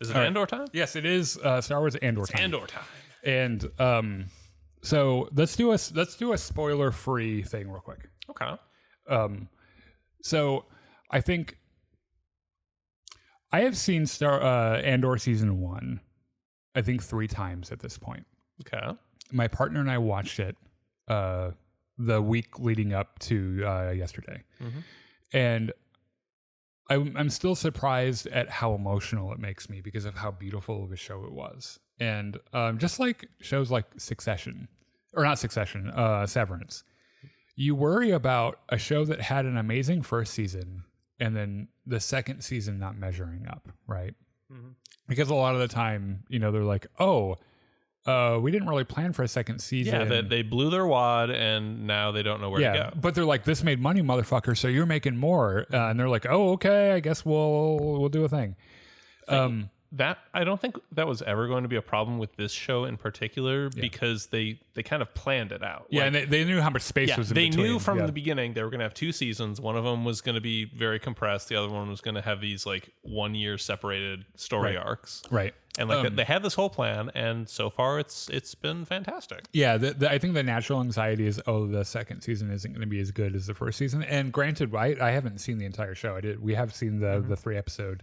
Is it Andor time? Yes, it is Star Wars Andor time. Andor time. And so let's do a spoiler-free thing real quick. Okay. So I think I have seen Andor season 1, I think 3 times at this point. Okay. My partner and I watched it the week leading up to yesterday. Mm-hmm. And I'm still surprised at how emotional it makes me because of how beautiful of a show it was. And just like shows like Severance. You worry about a show that had an amazing first season and then the second season not measuring up, right? Mm-hmm. Because a lot of the time, they're like, we didn't really plan for a second season. Yeah, they blew their wad and now they don't know where to go. But they're like, this made money, motherfucker, so you're making more. And they're like, oh, okay, I guess we'll do a thing. That I don't think that was ever going to be a problem with this show in particular because they kind of planned it out. Yeah, and they knew how much space was in between. They knew from the beginning they were going to have 2 seasons. One of them was going to be very compressed. The other one was going to have these like 1 year separated story arcs. Right. And they had this whole plan, and so far it's been fantastic. Yeah, I think the natural anxiety is, the second season isn't going to be as good as the first season. And granted, I haven't seen the entire show. We have seen the 3-episode.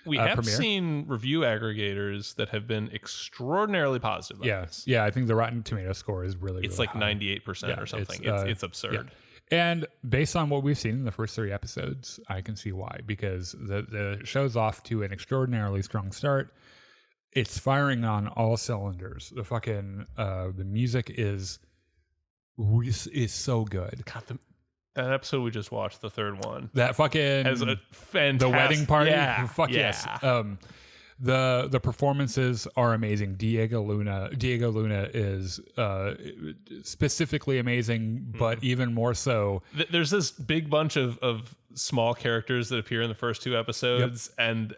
We have premiere. Seen review aggregators that have been extraordinarily positive. Yeah, I think the Rotten Tomato score is really. It's really like high. 98% or something. It's absurd. Yeah. And based on what we've seen in the first 3 episodes, I can see why, because the show's off to an extraordinarily strong start. It's firing on all cylinders. The fucking the music is so good. God, that episode we just watched, the 3rd one, that fucking has a fantastic, the wedding party. Yeah, yes. The performances are amazing. Diego Luna is specifically amazing, but even more so. There's this big bunch of small characters that appear in the first 2 episodes, and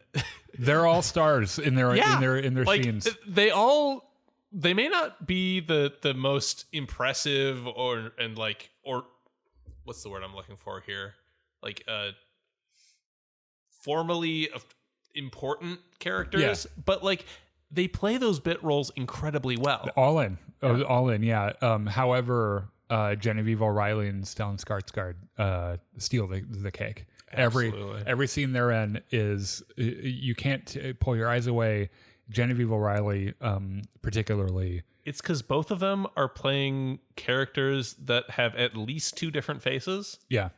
they're all stars in their like, scenes. They may not be the most impressive or what's the word I'm looking for here? Like formally important characters, but like they play those bit roles incredibly well. All in. Yeah. However, Genevieve O'Reilly and Stellan Skarsgård steal the cake. Absolutely. Every scene they're in is you can't pull your eyes away. Genevieve O'Reilly, particularly. It's because both of them are playing characters that have at least 2 different faces. Yeah.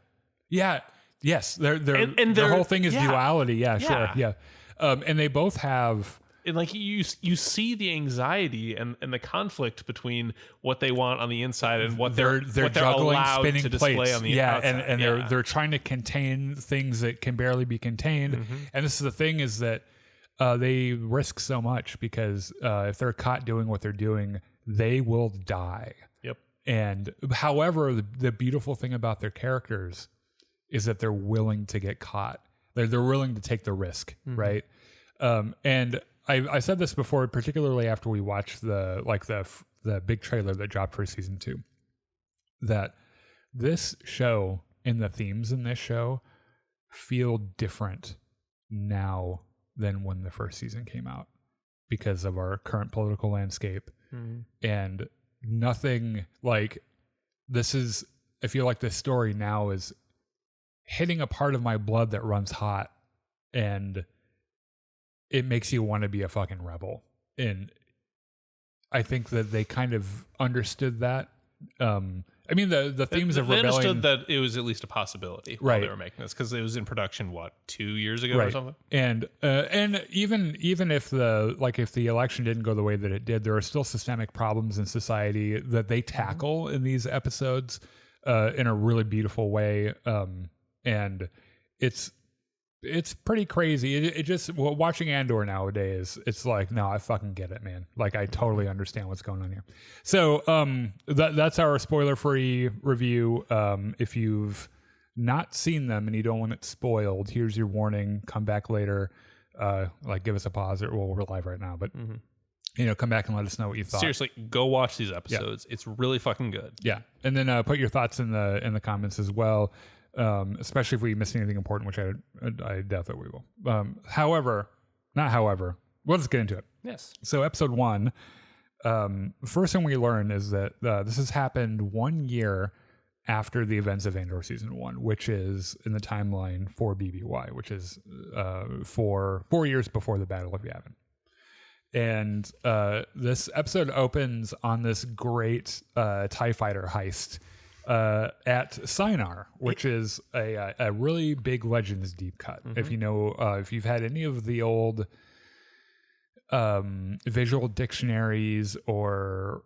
Yes. Their whole thing is duality. Yeah. Sure. Yeah. And they both have. And like you see the anxiety and the conflict between what they want on the inside and what they're juggling, allowed spinning to display plates. on the outside. And they're trying to contain things that can barely be contained. Mm-hmm. And this is the thing is that they risk so much because if they're caught doing what they're doing, they will die. Yep. And however, the beautiful thing about their characters is that they're willing to get caught. They're willing to take the risk, mm-hmm. right? And I said this before, particularly after we watched the big trailer that dropped for season 2, that this show and the themes in this show feel different now than when the first season came out because of our current political landscape. Mm-hmm. And nothing like this is, I feel like this story now is hitting a part of my blood that runs hot, and it makes you want to be a fucking rebel. And I think that they kind of understood that. I mean, the themes of rebellion. They understood that it was at least a possibility while they were making this, because it was in production 2 years ago or something. And even if the election didn't go the way that it did, there are still systemic problems in society that they tackle in these episodes in a really beautiful way. And it's pretty crazy. It just watching Andor nowadays, it's like, no, I fucking get it, man. Like, I totally understand what's going on here. So that's our spoiler-free review. If you've not seen them and you don't want it spoiled, here's your warning. Come back later. Give us a pause. We're live right now, but come back and let us know what you thought. Seriously, go watch these episodes. Yeah. It's really fucking good. Yeah, and then put your thoughts in the comments as well. Especially if we miss anything important, which I doubt that we will. However, let's get into it. Yes. So episode 1, first thing we learn is that this has happened 1 year after the events of Andor season 1, which is in the timeline for BBY, which is 4 years before the Battle of Yavin. And this episode opens on this great TIE fighter heist at Sinar, which is a really big Legends deep cut. If you know, if you've had any of the old visual dictionaries, or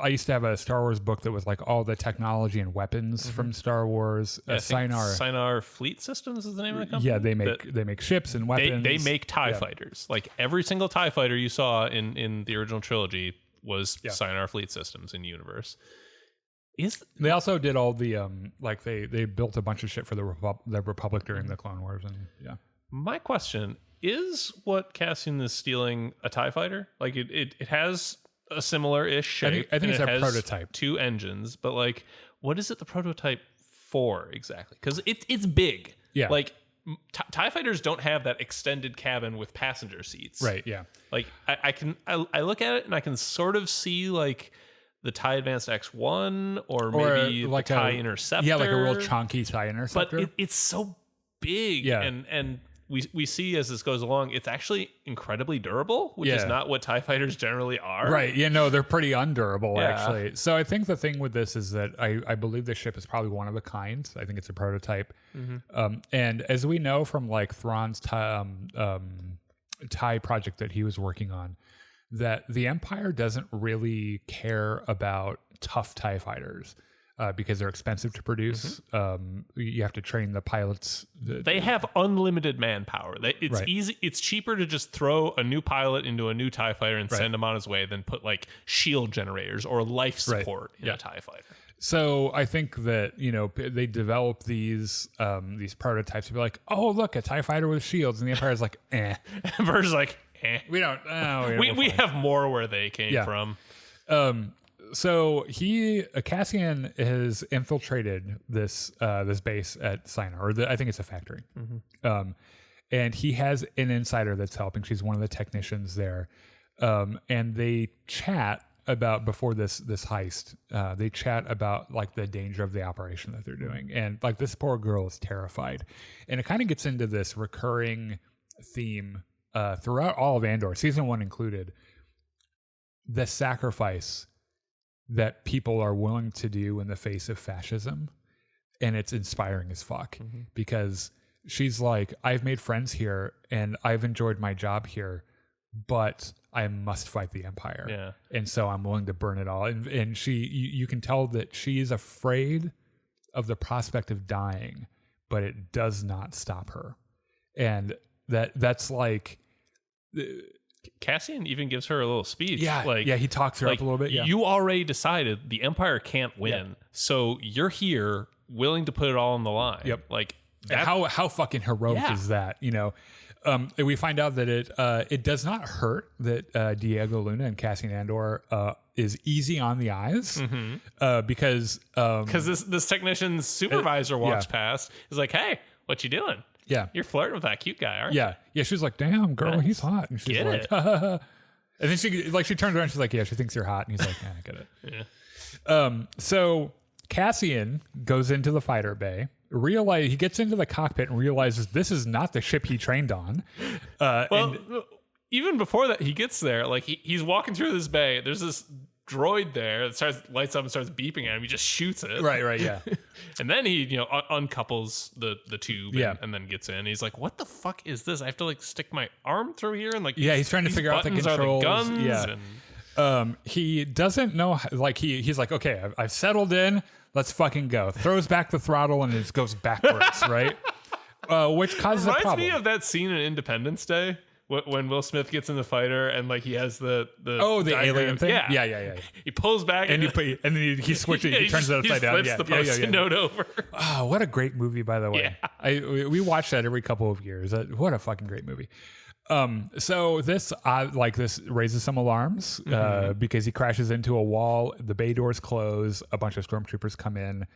I used to have a Star Wars book that was like all the technology and weapons from Star Wars. Sinar Fleet Systems is the name of the company. Yeah, they make ships and weapons. They make TIE fighters. Like every single TIE fighter you saw in the original trilogy was Sinar Fleet Systems in universe. They also did all the they built a bunch of shit for the Republic during the Clone Wars, and My question is, what Cassian is stealing a TIE fighter? Like it has a similar-ish shape. I think it's a prototype. 2 engines, but like, what is it the prototype for exactly? Because it's big. Yeah. Like TIE fighters don't have that extended cabin with passenger seats. Right. Yeah. Like I look at it and I can sort of see like the TIE Advanced X1 or maybe like the TIE Interceptor. Yeah, like a real chunky TIE Interceptor. But it's so big. Yeah. And we see as this goes along, it's actually incredibly durable, which is not what TIE fighters generally are. Right. Yeah, no, they're pretty undurable, actually. So I think the thing with this is that I believe this ship is probably one of a kind. I think it's a prototype. And as we know from like Thrawn's TIE project that he was working on, that the Empire doesn't really care about tough TIE fighters. Because they're expensive to produce. You have to train the pilots. They have unlimited manpower. It's easy. It's cheaper to just throw a new pilot into a new TIE fighter and send him on his way than put like shield generators or life support in a TIE fighter. So I think that, they develop these prototypes to be like, oh, look, a TIE fighter with shields. And the Empire's like, eh. Empire's like, eh. We don't. We have more where they came from. So Cassian has infiltrated this base at Sinar, or I think it's a factory. And he has an insider that's helping. She's one of the technicians there. And they chat about, before this heist, they chat about like the danger of the operation that they're doing. And like this poor girl is terrified. And it kind of gets into this recurring theme throughout all of Andor, season 1 included, the sacrifice that people are willing to do in the face of fascism. And it's inspiring as fuck because she's like, I've made friends here and I've enjoyed my job here, but I must fight the Empire. Yeah. And so I'm willing to burn it all. And you can tell that she is afraid of the prospect of dying, but it does not stop her. And that's like, Cassian even gives her a little speech. Yeah, he talks her up a little bit. Yeah. You already decided the Empire can't win, so you're here willing to put it all on the line. Yep. Like how fucking heroic is that? We find out that it does not hurt that Diego Luna and Cassian Andor is easy on the eyes because this technician's supervisor walks past. Is like, hey, what you doing? Yeah. You're flirting with that cute guy, aren't you? Yeah. She's like, damn, girl, he's hot. And she's get like, and then she turns around and she's like, yeah, she thinks you're hot. And he's like, yeah, I get it. Yeah. So Cassian goes into the fighter bay, he gets into the cockpit and realizes this is not the ship he trained on. Even before that, he gets there, like he's walking through this bay. There's this droid there that lights up and starts beeping at him. He just shoots it. Right, yeah. And then he, uncouples the tube and then gets in. He's like, what the fuck is this? I have to like stick my arm through here and like he's trying to figure out the controls. Guns he doesn't know, like he's like, okay, I've settled in. Let's fucking go. Throws back the throttle and it just goes backwards, right? Which causes a problem. Reminds me of that scene in Independence Day. When Will Smith gets in the fighter and like he has the alien thing. Yeah. He pulls back and then he switches. He turns it upside down. Flips the Post-it note over. Oh, what a great movie, by the way. Yeah. We watch that every couple of years. What a fucking great movie. So this raises some alarms because he crashes into a wall. The bay doors close. A bunch of stormtroopers come in.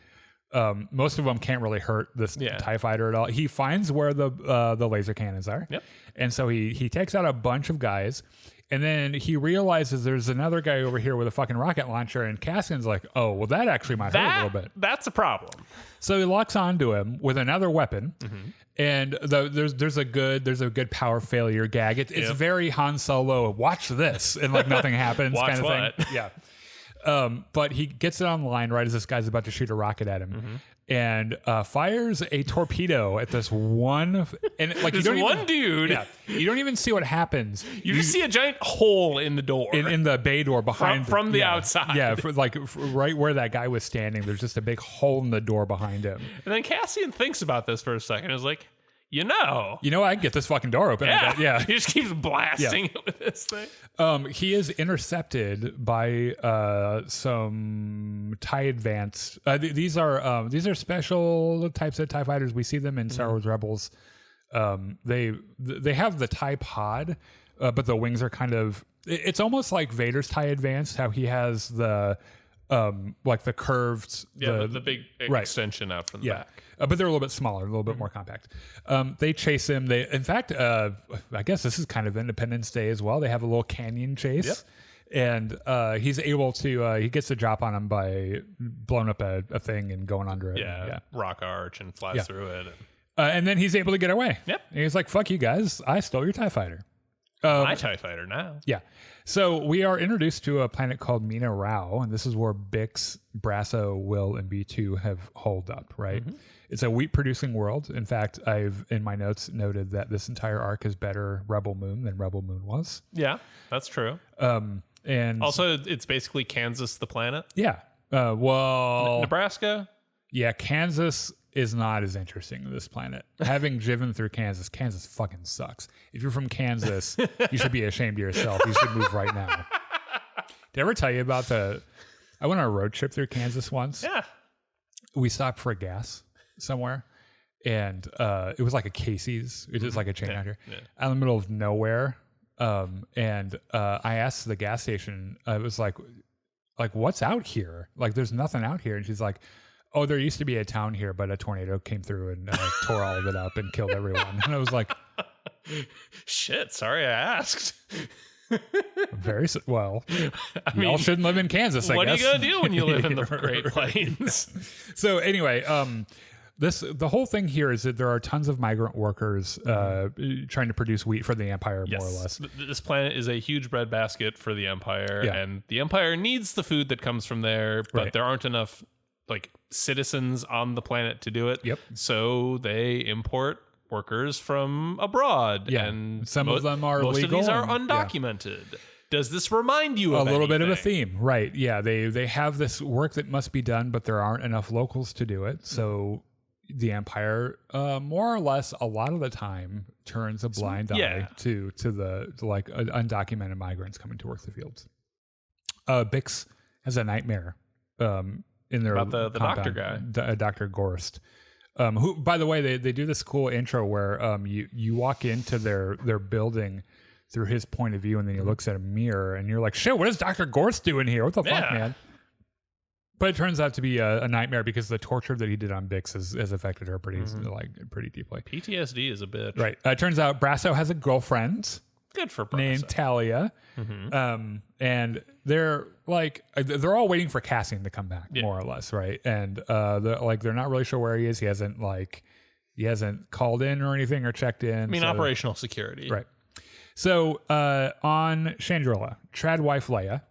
Most of them can't really hurt this TIE fighter at all. He finds where the laser cannons are. Yep. And so he takes out a bunch of guys. And then he realizes there's another guy over here with a fucking rocket launcher. And Cassian's like, oh, well, that actually might hurt a little bit. That's a problem. So he locks onto him with another weapon. Mm-hmm. And there's a good power failure gag. It's very Han Solo. Watch this, and like nothing happens, Watch kind of what? thing. Yeah. But he gets it on the line right as this guy's about to shoot a rocket at him, and fires a torpedo at this one. And like this dude. Yeah, you don't even see what happens. You just see a giant hole in the door, in the bay door behind from the outside. Yeah, right where that guy was standing. There's just a big hole in the door behind him. And then Cassian thinks about this for a second. Is like, I can get this fucking door open. Yeah. He just keeps blasting it with this thing. He is intercepted by some TIE Advanced. These are special types of TIE fighters. We see them in Star Wars Rebels. They have the TIE Pod, but the wings are kind of. It's almost like Vader's TIE Advanced. How he has the like the curved, the big extension out from the back. But they're a little bit smaller, a little bit more compact. They chase him. In fact, I guess this is kind of Independence Day as well. They have a little canyon chase, and he's able to. He gets the drop on him by blowing up a thing and going under it. Yeah, rock arch and flies through it. And then he's able to get away. Yep. And he's like, "Fuck you guys! I stole your TIE fighter." My TIE fighter now. Yeah. So we are introduced to a planet called Mina Rao, and this is where Bix, Brasso, Will, and B2 have holed up, right? Mm-hmm. It's a wheat-producing world. In fact, I've, in my notes, noted that this entire arc is better Rebel Moon than Rebel Moon was. Yeah, that's true. And also, it's basically Kansas, the planet. Yeah. Nebraska? Yeah, Kansas is not as interesting as this planet. Having driven through Kansas fucking sucks. If you're from Kansas, you should be ashamed of yourself. You should move right now. Did I ever tell you about I went on a road trip through Kansas once. Yeah. We stopped for gas somewhere, and it was like a Casey's. It was like a chain out here. Yeah. Out in the middle of nowhere. And I asked the gas station, I was like, what's out here? Like, there's nothing out here. And she's like, oh, there used to be a town here, but a tornado came through and tore all of it up and killed everyone. And I was like, shit, sorry I asked. Very well. Y'all shouldn't live in Kansas, I guess. What are you going to do when you live in the Great Plains? So anyway, the whole thing here is that there are tons of migrant workers trying to produce wheat for the Empire, more or less. This planet is a huge breadbasket for the Empire, and the Empire needs the food that comes from there, but there aren't enough citizens on the planet to do it. Yep. So they import workers from abroad, and some of them are most legal. Most of these are undocumented. Does this remind you of a little bit of a anything? theme, right? Yeah, they have this work that must be done, but there aren't enough locals to do it. So the Empire, more or less, a lot of the time, turns a blind eye to the undocumented migrants coming to work the fields. Bix has a nightmare. In their about the doctor guy, Dr. Gorst, who, by the way, they do this cool intro where you walk into their building through his point of view, and then he looks at a mirror, and you're like, shit, what is Dr. Gorst doing here? What the fuck, man? But it turns out to be a nightmare because the torture that he did on Bix has affected her pretty deeply. PTSD is a bitch. Right. It turns out Brasso has a girlfriend. Good for Brasso. Named Talia. Mm-hmm. And they're all waiting for Cassian to come back, more or less, right? And they're not really sure where he is. He hasn't called in or anything or checked in. I mean, operational security. Right. So on Chandrilla, trad wife Leia.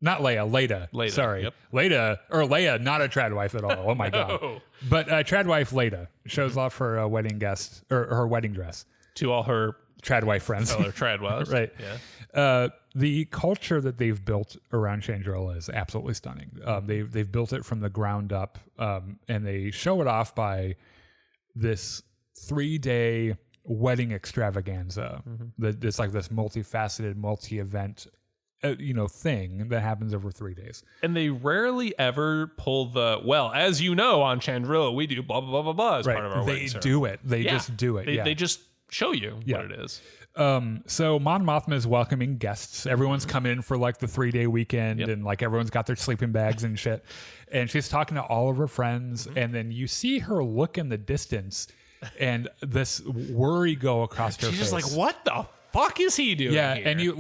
Not Leia, Leda. Sorry. Yep. Leia, not a trad wife at all. Oh my God. But trad wife Leda shows off her wedding guest or her wedding dress. To all her trad wife friends. Fellow trad wives. Right. Yeah. The culture that they've built around Chandrilla is absolutely stunning. They've built it from the ground up, and they show it off by this 3-day wedding extravaganza. It's like this multifaceted, multi-event thing that happens over 3 days. And they rarely ever pull as you know, on Chandrilla, we do blah, blah, blah, blah, blah as part of our wedding ceremony. They just do it. They just show you what it is. So Mon Mothma is welcoming guests. Everyone's come in for like the 3-day weekend, and like everyone's got their sleeping bags and shit. And she's talking to all of her friends, and then you see her look in the distance, and this worry go across her face. She's just like, "What the fuck is he doing?" Yeah, here? and you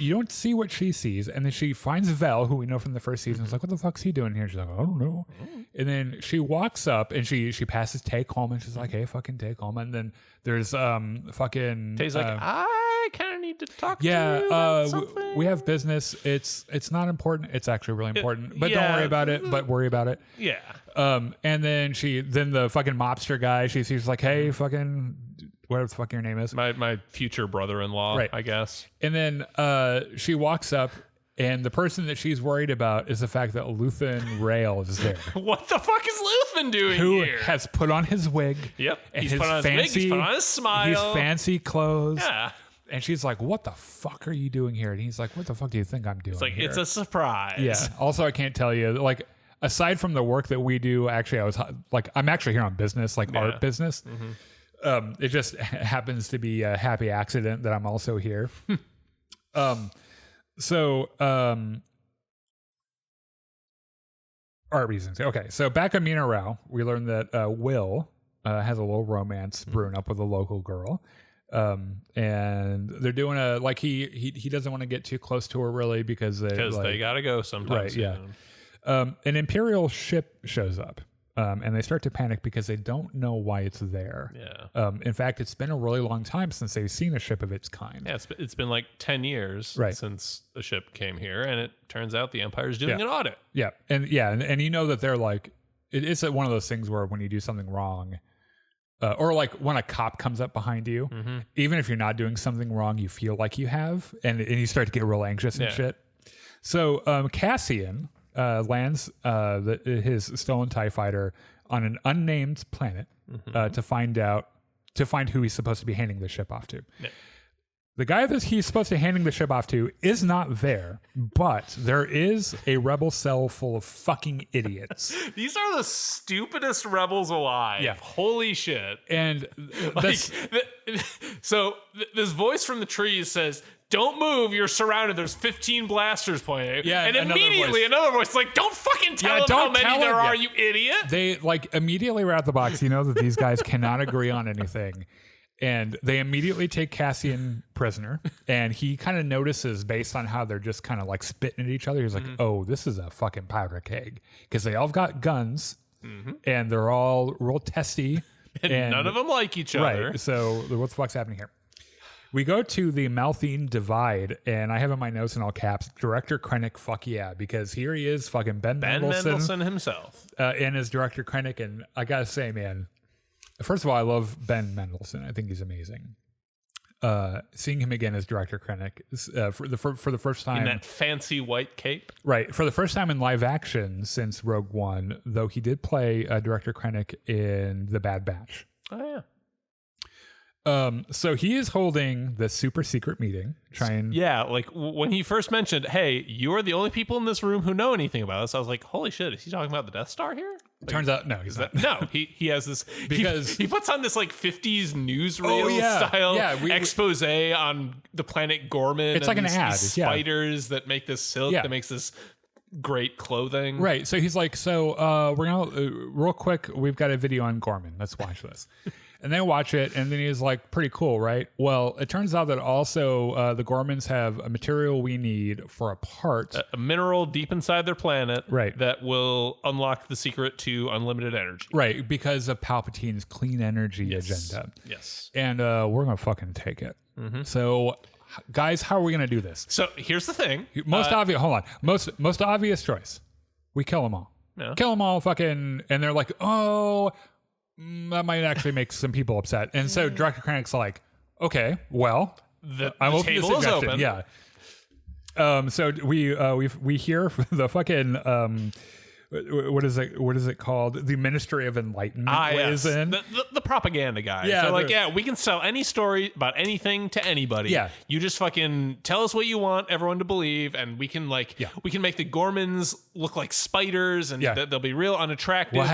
don't see what she sees, and then she finds Vel, who we know from the first season. It's like, "What the fuck's he doing here?" She's like, "I don't know." And then she walks up and she passes Tay Coleman. She's like, "Hey, fucking Tay Coleman." And then there's fucking Tay's like, "I kind of need to talk to you about something." We have business. It's not important. It's actually really important, but don't worry about it. But worry about it. Yeah. And then the fucking mobster guy. She's like, "Hey, fucking whatever the fuck your name is." My future brother-in-law, Right. I guess. And then she walks up, and the person that she's worried about is the fact that Luthen Rail is there. What the fuck is Luthen doing Who here? has put on his wig. Yep. And He's put on his wig, he's put on his smile. His fancy clothes. Yeah. And she's like, "What the fuck are you doing here?" And he's like, "What the fuck do you think I'm doing It's like, here?" it's a surprise. Yeah. Also, I can't tell you, like, aside from the work that we do, actually, I'm actually here on business, like art business. It just happens to be a happy accident that I'm also here. Art reasons. Okay. So back on Mina Rao, we learned that Will has a little romance brewing up with a local girl. And they're doing he doesn't want to get too close to her really because they gotta go sometime right, soon. Yeah. An Imperial ship shows up, and they start to panic because they don't know why it's there. Yeah. In fact, it's been a really long time since they've seen a ship of its kind. Yeah, it's been like 10 years since a ship came here, and it turns out the Empire's doing an audit. Yeah, and you know that they're like, it's one of those things where when you do something wrong, or like when a cop comes up behind you, even if you're not doing something wrong, you feel like you have, and you start to get real anxious and shit. So Cassian lands his stolen TIE fighter on an unnamed planet to find who he's supposed to be handing the ship off to. Yeah. The guy that he's supposed to be handing the ship off to is not there, but there is a rebel cell full of fucking idiots. These are the stupidest rebels alive. Yeah. Holy shit. And this voice from the trees says, "Don't move, you're surrounded. There's 15 blasters pointing at you." Yeah, and immediately another voice is like, "Don't fucking tell them how many there are, you idiot." They like immediately right out the box, you know that these guys cannot agree on anything. And they immediately take Cassian prisoner, and he kind of notices based on how they're just kind of like spitting at each other. He's like, "Oh, this is a fucking powder keg," because they all got guns, and they're all real testy, and none of them like each other. Right. So what the fuck's happening here? We go to the Malthine Divide, and I have in my notes in all caps, Director Krennic, fuck yeah, because here he is, fucking Ben Mendelsohn himself, and as Director Krennic, and I gotta say, man. First of all, I love Ben Mendelsohn. I think he's amazing. Seeing him again as Director Krennic for the first time in that fancy white cape, right? For the first time in live action since Rogue One, though he did play Director Krennic in The Bad Batch. Oh yeah. So he is holding the super secret meeting. Like when he first mentioned, "Hey, you are the only people in this room who know anything about this," I was like, "Holy shit, is he talking about the Death Star here?" Like, turns out, no, he's not. No, he has this because he puts on this like 50s newsreel style expose on the planet Gorman. It's like an ad. These spiders that make this silk that makes this great clothing. Right. So he's like, we're gonna real quick. We've got a video on Gorman. Let's watch this. And they watch it, and then he's like, "Pretty cool, right?" Well, it turns out that also the Gormans have a material we need for a part. A mineral deep inside their planet right. that will unlock the secret to unlimited energy. Right, because of Palpatine's clean energy agenda. Yes. And we're going to fucking take it. So, guys, how are we going to do this? So, here's the thing. Most obvious, hold on. Most obvious choice. We kill them all. Yeah. Kill them all fucking, and they're like, "Oh... that might actually make some people upset." And so Director Krennic's like, "Okay, well, I'm open to suggestion." Yeah. So we hear the fucking what is it called? The Ministry of Enlightenment weighs in. The propaganda guys. Yeah, they're like, we can sell any story about anything to anybody. Yeah. You just fucking tell us what you want everyone to believe, and we can make the Gormans look like spiders, and they'll be real unattractive. We'll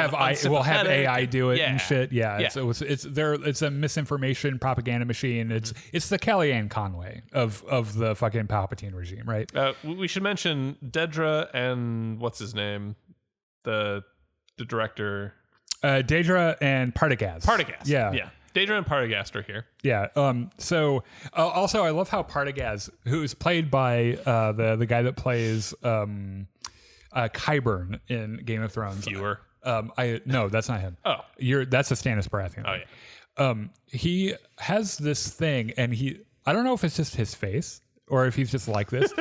have AI do it and shit. Yeah. So it's a misinformation propaganda machine. It's the Kellyanne Conway of the fucking Palpatine regime, right? We should mention Dedra and what's his name? The director, Daedra and Partagaz. Yeah. Daedra and Partagaz are here. Yeah. So also, I love how Partagaz, who's played by the guy that plays Qyburn in Game of Thrones. Viewer. No, that's not him. Oh, that's a Stannis Baratheon. Oh yeah. He has this thing, and I don't know if it's just his face or if he's just like this.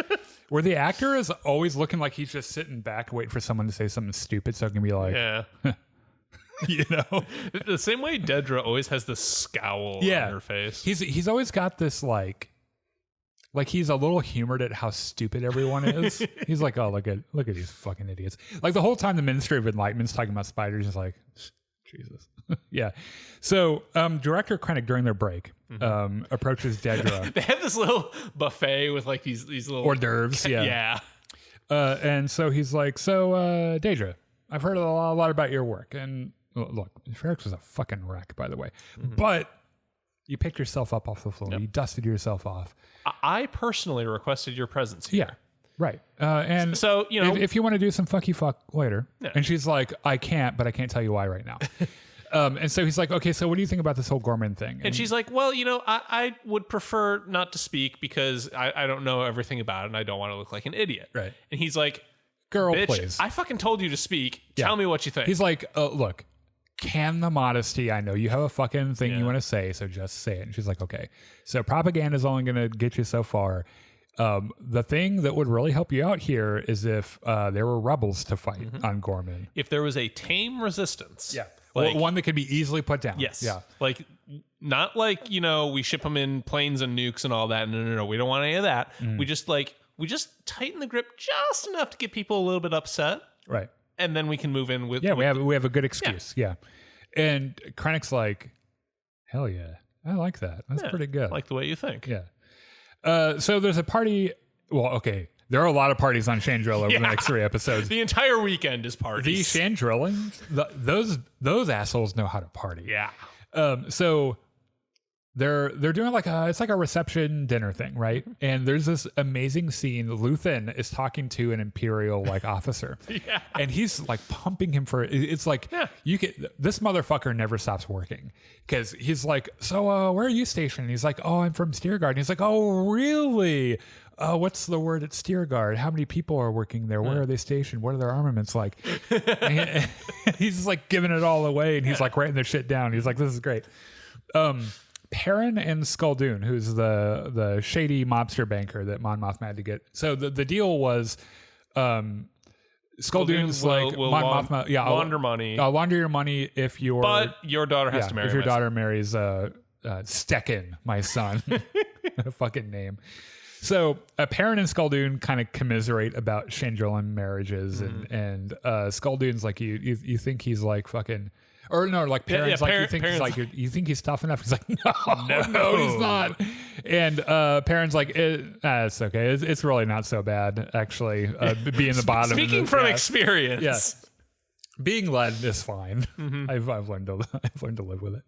Where the actor is always looking like he's just sitting back waiting for someone to say something stupid so it can be like, you know, the same way Dedra always has this scowl on her face. He's always got this like he's a little humored at how stupid everyone is. He's like, oh, look at these fucking idiots. Like the whole time the Ministry of Enlightenment's talking about spiders, is like, Jesus. Yeah. So director Krennic during their break approaches Dedra. They have this little buffet with like these little hors d'oeuvres. Yeah. And so he's like, so Dedra, I've heard a lot about your work. And look, Ferrex was a fucking wreck, by the way. But you picked yourself up off the floor. Yep. You dusted yourself off. I personally requested your presence here. Yeah. Right. And so, you know, if you want to do some fucky fuck later. Yeah. And she's like, I can't, but I can't tell you why right now. And so he's like, okay, so what do you think about this whole Gorman thing? And she's like, well, you know, I would prefer not to speak because I don't know everything about it and I don't want to look like an idiot. Right. And he's like, girl, bitch, please. I fucking told you to speak. Yeah. Tell me what you think. He's like, look, can the modesty. I know you have a fucking thing you want to say, so just say it. And she's like, okay. So propaganda is only going to get you so far. The thing that would really help you out here is if there were rebels to fight on Gorman. If there was a tame resistance. Yeah. Like, one that could be easily put down. Yes. Yeah. Like, not like, you know, we ship them in planes and nukes and all that. No. We don't want any of that. We just tighten the grip just enough to get people a little bit upset. Right. And then we can move in with. Yeah, we have a good excuse. Yeah. And Krennic's like, hell yeah. I like that. That's pretty good. I like the way you think. Yeah. So there's a party. Well, okay. There are a lot of parties on Chandrilla over the next 3 episodes. The entire weekend is parties. The Chandrillings, those assholes know how to party. Yeah. So they're doing it's like a reception dinner thing, right? And there's this amazing scene. Luthen is talking to an Imperial officer, and he's like pumping him for. It's like this motherfucker never stops working because he's like, so where are you stationed? And he's like, oh, I'm from Steerguard. And he's like, oh, really? What's the word at Steerguard? How many people are working there? Where are they stationed? What are their armaments like? And he's just like giving it all away, and he's like writing their shit down. He's like, this is great. Perrin and Skulldun, who's the shady mobster banker that Mon Mothma had to get. So the deal was, Skulldun's like Mon Mothma, launder money. I'll launder your money if but your daughter has to marry. If your daughter marries Stecken, my son, a fucking name. So Perrin and Skulldun kind of commiserate about Chandrillan marriages, and Skulldun's like, you think he's like fucking. Or no, like Perrin's you think he's tough enough? He's like, no, he's not. And Perrin's like, it's okay. It's really not so bad, actually. Being the bottom. Speaking from experience, yes, being led is fine. I've learned to live with it.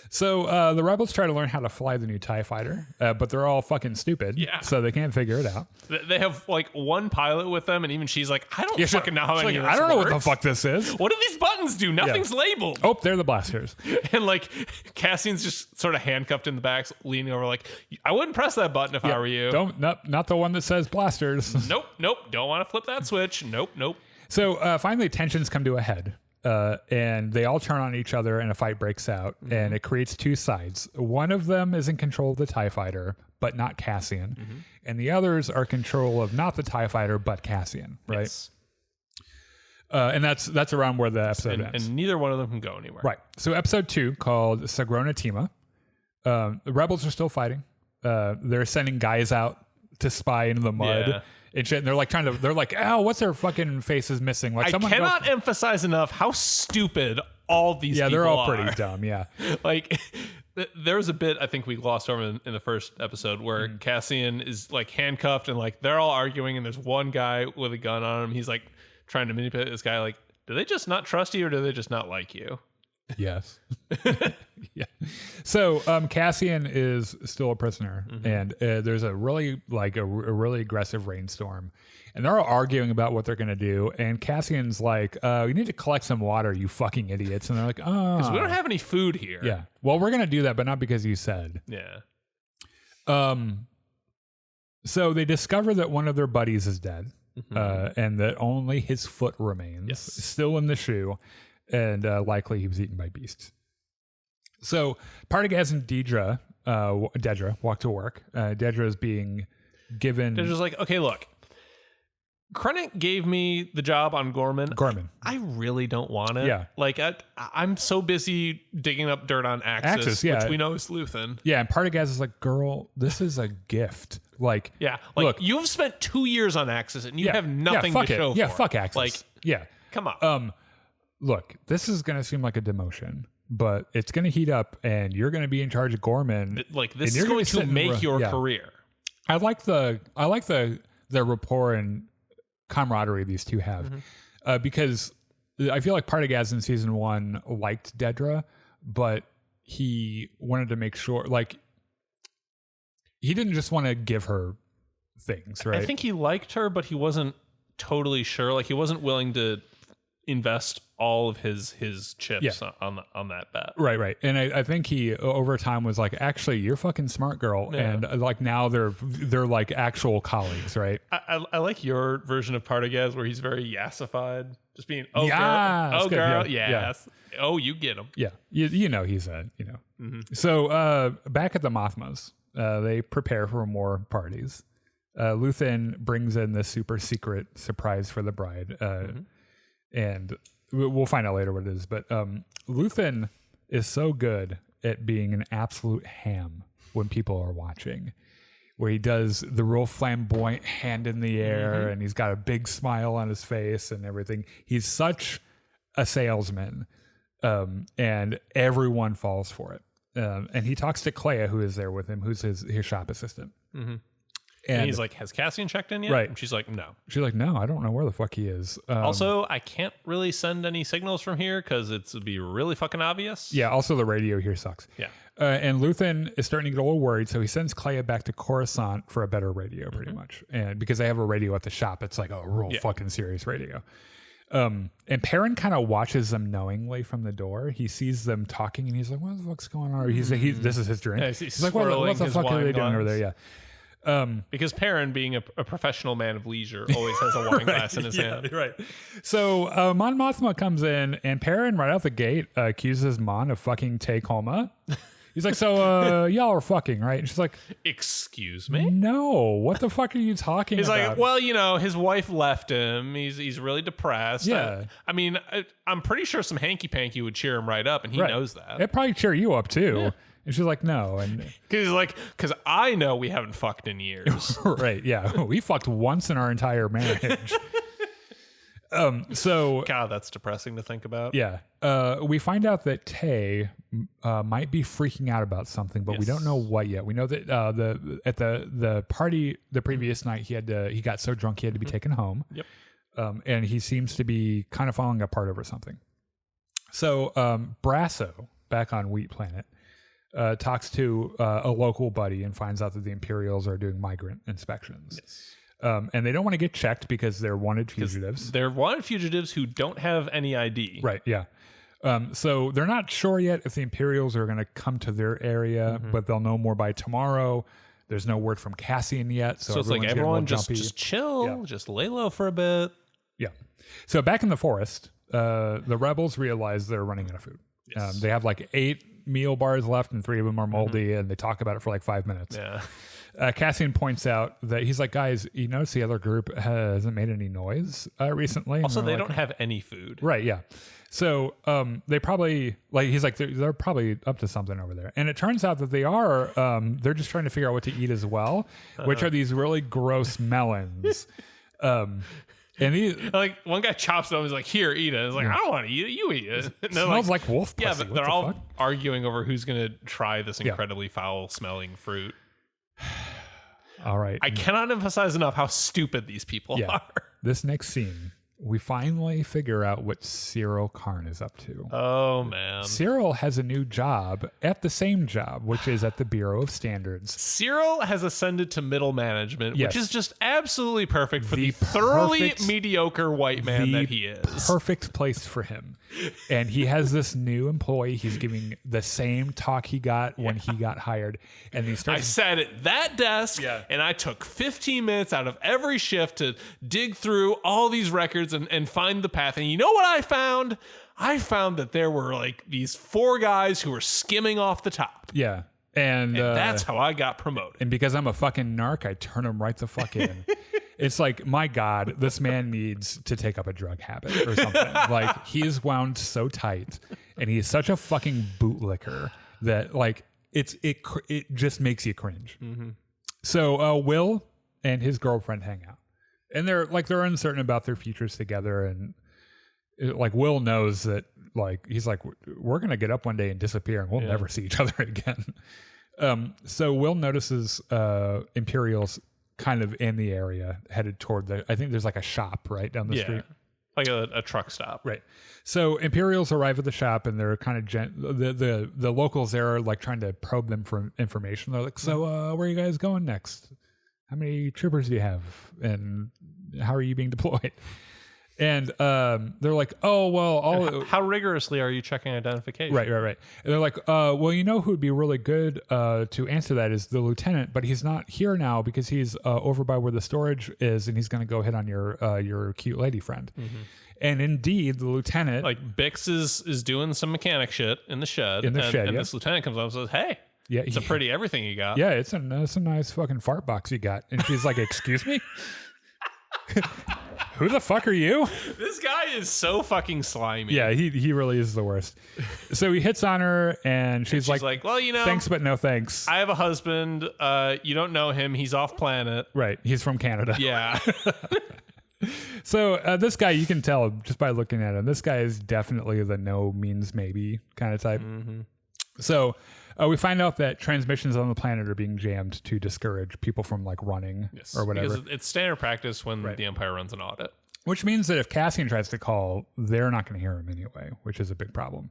So the rebels try to learn how to fly the new TIE fighter, but they're all fucking stupid. Yeah. So they can't figure it out. They have like one pilot with them, and even she's like, I don't fucking know how any of this I don't know works. what the fuck this is. What do these buttons do? Nothing's labeled. Oh, they're the blasters. And like Cassian's just sort of handcuffed in the back, leaning over like, I wouldn't press that button if I were you. Not the one that says blasters. Nope. Don't want to flip that switch. Nope. So finally tensions come to a head. And they all turn on each other and a fight breaks out, and it creates 2 sides. One of them is in control of the TIE fighter, but not Cassian. And the others are in control of not the TIE fighter, but Cassian, right? Yes. And that's around where the episode ends. And neither one of them can go anywhere. Right. So episode 2, called Sagrona Tima. The rebels are still fighting. They're sending guys out to spy into the mud and shit. And they're like they're like, oh, what's their fucking faces missing? Like, I cannot emphasize enough how stupid all these people are. Yeah, they're all pretty dumb. Yeah. Like, there was a bit I think we glossed over in the first episode where Cassian is like handcuffed and like they're all arguing and there's one guy with a gun on him. He's like trying to manipulate this guy. Like, do they just not trust you or do they just not like you? Yes. Yeah. So Cassian is still a prisoner, and there's a really really aggressive rainstorm, and they're all arguing about what they're gonna do. And Cassian's like, "You need to collect some water, you fucking idiots." And they're like, "Oh, because we don't have any food here." Yeah. Well, we're gonna do that, but not because you said. Yeah. So they discover that one of their buddies is dead, and that only his foot remains, still in the shoe. And likely he was eaten by beasts. So Partagaz and Dedra walk to work. Dedra is being given... Dedra's like, okay, look. Krennic gave me the job on Gorman. I really don't want it. Yeah. Like, I'm so busy digging up dirt on Axis, which we know is Luthen. Yeah, and Partagaz is like, girl, this is a gift. Like, look, you've spent 2 years on Axis and you have nothing to show for it. Yeah, fuck Axis. Like, yeah. Come on. Look, this is going to seem like a demotion, but it's going to heat up and you're going to be in charge of Gorman. Like, this is going to make your career. I like the rapport and camaraderie these two have, because I feel like Partagaz in season 1 liked Dedra, but he wanted to make sure, like, he didn't just want to give her things, right? I think he liked her, but he wasn't totally sure. Like, he wasn't willing to invest all of his chips on that bet. Right. And I think he over time was like, actually, you're fucking smart, girl. Yeah. And like now they're like actual colleagues, right? I like your version of Partagaz where he's very yassified, just being girl, yes. Yeah. Oh, you get him. Yeah, you know he's So back at the Mothmas, they prepare for more parties. Luthen brings in this super secret surprise for the bride. And we'll find out later what it is. But Luthen is so good at being an absolute ham when people are watching, where he does the real flamboyant hand in the air and he's got a big smile on his face and everything. He's such a salesman, and everyone falls for it. And he talks to Clea, who is there with him, who's his shop assistant. And he's like, has Cassian checked in yet? Right. And she's like, no. She's like, no, I don't know where the fuck he is. Also, I can't really send any signals from here because it'd be really fucking obvious. Yeah, also the radio here sucks. Yeah. And Luthen is starting to get a little worried, so he sends Clea back to Coruscant for a better radio, pretty much. And because they have a radio at the shop, it's like a real fucking serious radio. And Perrin kind of watches them knowingly from the door. He sees them talking and he's like, what the fuck's going on? This is his drink. Yeah, he's like, what the fuck are they doing over there? Yeah. Because Perrin, being a professional man of leisure, always has a wine glass in his hand. Right. So Mon Mothma comes in, and Perrin, right out the gate, accuses Mon of fucking Tay Coma. He's like, so y'all are fucking, right? And she's like, excuse me? No, what the fuck are you talking about? He's like, well, his wife left him. He's really depressed. Yeah. I mean, I'm pretty sure some hanky-panky would cheer him right up, and he knows that. It'd probably cheer you up, too. Yeah. And she's like, no. And because I know we haven't fucked in years. Right. Yeah. We fucked once in our entire marriage. So God, that's depressing to think about. Yeah. We find out that Tay might be freaking out about something, but we don't know what yet. We know that at the party the previous night he got so drunk he had to be taken home. Yep. And he seems to be kind of falling apart over something. So Brasso, back on Wheat Planet, talks to a local buddy and finds out that the Imperials are doing migrant inspections. Yes. And they don't want to get checked because they're wanted fugitives. They're wanted fugitives who don't have any ID. Right, yeah. So they're not sure yet if the Imperials are going to come to their area, but they'll know more by tomorrow. There's no word from Cassian yet. So it's like everyone just chill, just lay low for a bit. Yeah. So back in the forest, the rebels realize they're running out of food. Yes. They have like 8 meal bars left and 3 of them are moldy, and they talk about it for like 5 minutes. Yeah. Cassian points out that he's like, guys, you notice the other group hasn't made any noise recently. Also, they don't have any food. Right, yeah. So they probably, like, he's like, they're probably up to something over there. And it turns out that they are, they're just trying to figure out what to eat as well, which are these really gross melons. And he, like, one guy chops it up. He's like, "Here, eat it." It's like, "I don't want to eat it. You eat it." It smells like wolf pussy. Yeah, but they're all arguing over who's going to try this incredibly foul-smelling fruit. All right. I cannot emphasize enough how stupid these people are. This next scene, we finally figure out what Cyril Karn is up to. Oh, man. Cyril has a new job at the same job, which is at the Bureau of Standards. Cyril has ascended to middle management, which is just absolutely perfect for the thoroughly mediocre white man that he is. Perfect place for him. And he has this new employee. He's giving the same talk he got when he got hired. And he starts. I sat at that desk and I took 15 minutes out of every shift to dig through all these records and find the path. And you know what I found? I found that there were like these 4 guys who were skimming off the top. Yeah. And that's how I got promoted. And because I'm a fucking narc, I turn him right the fuck in. It's like, my God, this man needs to take up a drug habit or something. Like, he is wound so tight and he's such a fucking bootlicker that, like, it just makes you cringe. Mm-hmm. So Will and his girlfriend hang out. And they're uncertain about their futures together. And like, Will knows that, like, he's like, we're going to get up one day and disappear and we'll never see each other again. So Will notices Imperials kind of in the area headed toward I think there's like a shop right down the street. Like a truck stop. Right. So Imperials arrive at the shop and they're kind of the locals there are like trying to probe them for information. They're like, so where are you guys going next? How many troopers do you have? And how are you being deployed? And they're like, oh, well, how rigorously are you checking identification? Right. And they're like, well, you know who would be really good to answer that is the lieutenant, but he's not here now because he's over by where the storage is, and he's going to go hit on your cute lady friend. Mm-hmm. And indeed, the lieutenant, like, Bix is doing some mechanic shit in the shed. And this lieutenant comes up and says, hey. Yeah, it's a pretty everything you got. Yeah, it's a nice fucking fart box you got. And she's like, excuse me? Who the fuck are you? This guy is so fucking slimy. Yeah, he really is the worst. So he hits on her and she's like, well, you know, thanks, but no thanks. I have a husband. You don't know him. He's off planet. Right. He's from Canada. Yeah. So this guy, you can tell just by looking at him, this guy is definitely the no means maybe kind of type. Mm-hmm. So we find out that transmissions on the planet are being jammed to discourage people from like running or whatever. Because it's standard practice when the Empire runs an audit. Which means that if Cassian tries to call, they're not going to hear him anyway, which is a big problem.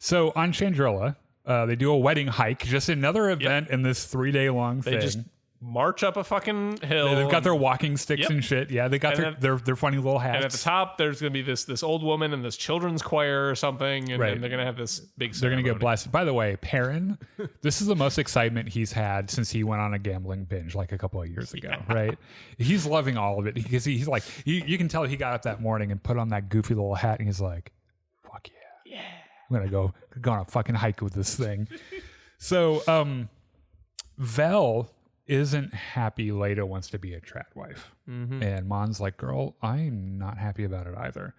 So on Chandrila, they do a wedding hike, just another event in this 3-day long thing. They just march up a fucking hill. They've got their walking sticks and shit. Yeah, they got their funny little hats. And at the top, there's going to be this old woman and this children's choir or something, and then they're going to have this big ceremony. They're going to get blasted. By the way, Perrin, this is the most excitement he's had since he went on a gambling binge like a couple of years ago, right? He's loving all of it because he's like, you can tell he got up that morning and put on that goofy little hat, and he's like, fuck yeah. I'm going to go on a fucking hike with this thing. So, Vel isn't happy Leda wants to be a trad wife. Mm-hmm. And Mon's like, girl, I'm not happy about it either.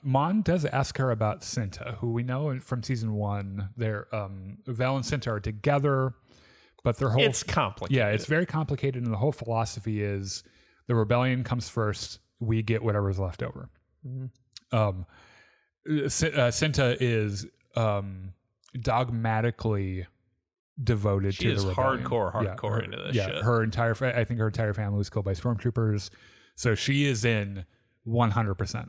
Mon does ask her about Cinta, who we know from season 1. They're Vel and Cinta are together, but their whole... It's complicated. Yeah, it's very complicated, and the whole philosophy is the rebellion comes first, we get whatever's left over. Mm-hmm. Cinta is dogmatically devoted to the rebellion. Hardcore into this shit. I think her entire family was killed by stormtroopers, so she is in 100%.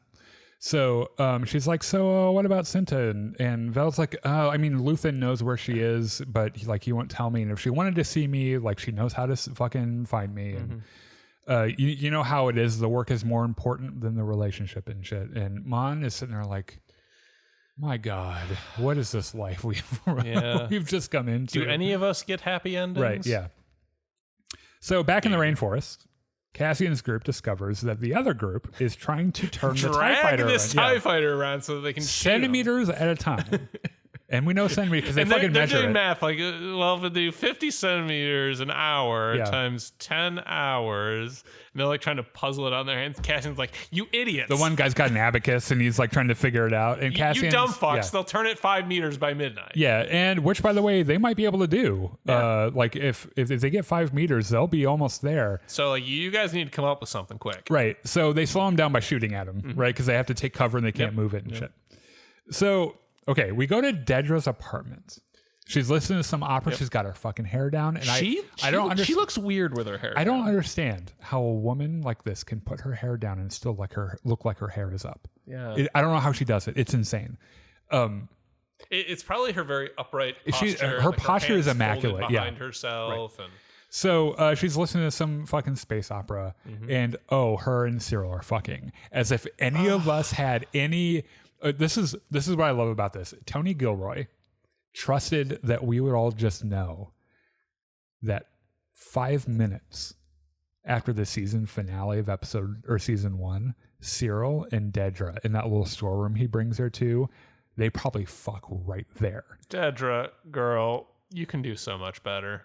So she's like, so what about Cinta? And Vel's like, I mean, Luthen knows where she is, but he won't tell me. And if she wanted to see me, like, she knows how to fucking find me. Mm-hmm. And you know how it is. The work is more important than the relationship and shit. And Mon is sitting there like, my God, what is this life we've just come into? Do any of us get happy endings? Right, yeah. So back in the rainforest, Cassian's group discovers that the other group is trying to turn the TIE fighter TIE fighter around so that they can centimeters at a time. And we know centimeters because they fucking measure it. They're doing math like, well, if we do 50 centimeters an hour times 10 hours, and they're like trying to puzzle it on their hands. Cassian's like, you idiots. The one guy's got an abacus and he's like trying to figure it out. And Cassian, you dumb fucks, they'll turn it 5 meters by midnight. Yeah, and which, by the way, they might be able to do. Like if they get 5 meters, they'll be almost there. So like, you guys need to come up with something quick. Right. So they slow him down by shooting at him, right? Because they have to take cover and they can't move it and shit. So, okay, we go to Dedra's apartment. She's listening to some opera. She's got her fucking hair down. And I don't understand. She looks weird with her hair down. I don't understand how a woman like this can put her hair down and still look like her hair is up. Yeah. I don't know how she does it. It's insane. It's probably her very upright posture. Her posture is immaculate. Behind herself. Right. And so she's listening to some fucking space opera. And, her and Cyril are fucking. As if any of us had any... This is what I love about this. Tony Gilroy trusted that we would all just know that 5 minutes after the season finale of season 1, Cyril and Dedra in that little storeroom he brings her to, they probably fuck right there. Dedra, girl, you can do so much better.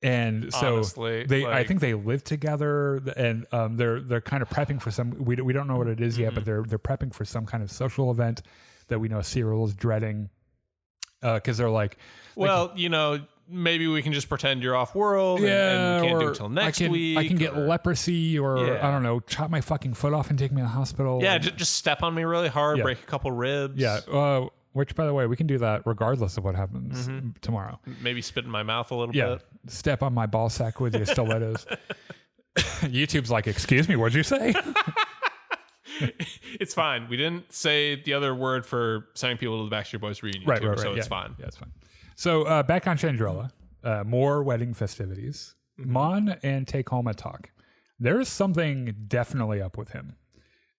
And so honestly, I think they live together, and they're kind of prepping for some. We don't know what it is yet, but they're prepping for some kind of social event that we know Cyril is dreading, because they're like, maybe we can just pretend you're off world, and we can't do it till next week. I can get leprosy, or I don't know, chop my fucking foot off and take me to the hospital. Yeah, just step on me really hard, break a couple ribs. Yeah. Which, by the way, we can do that regardless of what happens tomorrow. Maybe spit in my mouth a little bit. Step on my ball sack with your stilettos. YouTube's like, excuse me, what'd you say? It's fine. We didn't say the other word for sending people to the Backstreet Boys reunion tour, so it's fine. Yeah, it's fine. So back on Chandrila, more wedding festivities. Mon and Take-Homa talk. There's something definitely up with him.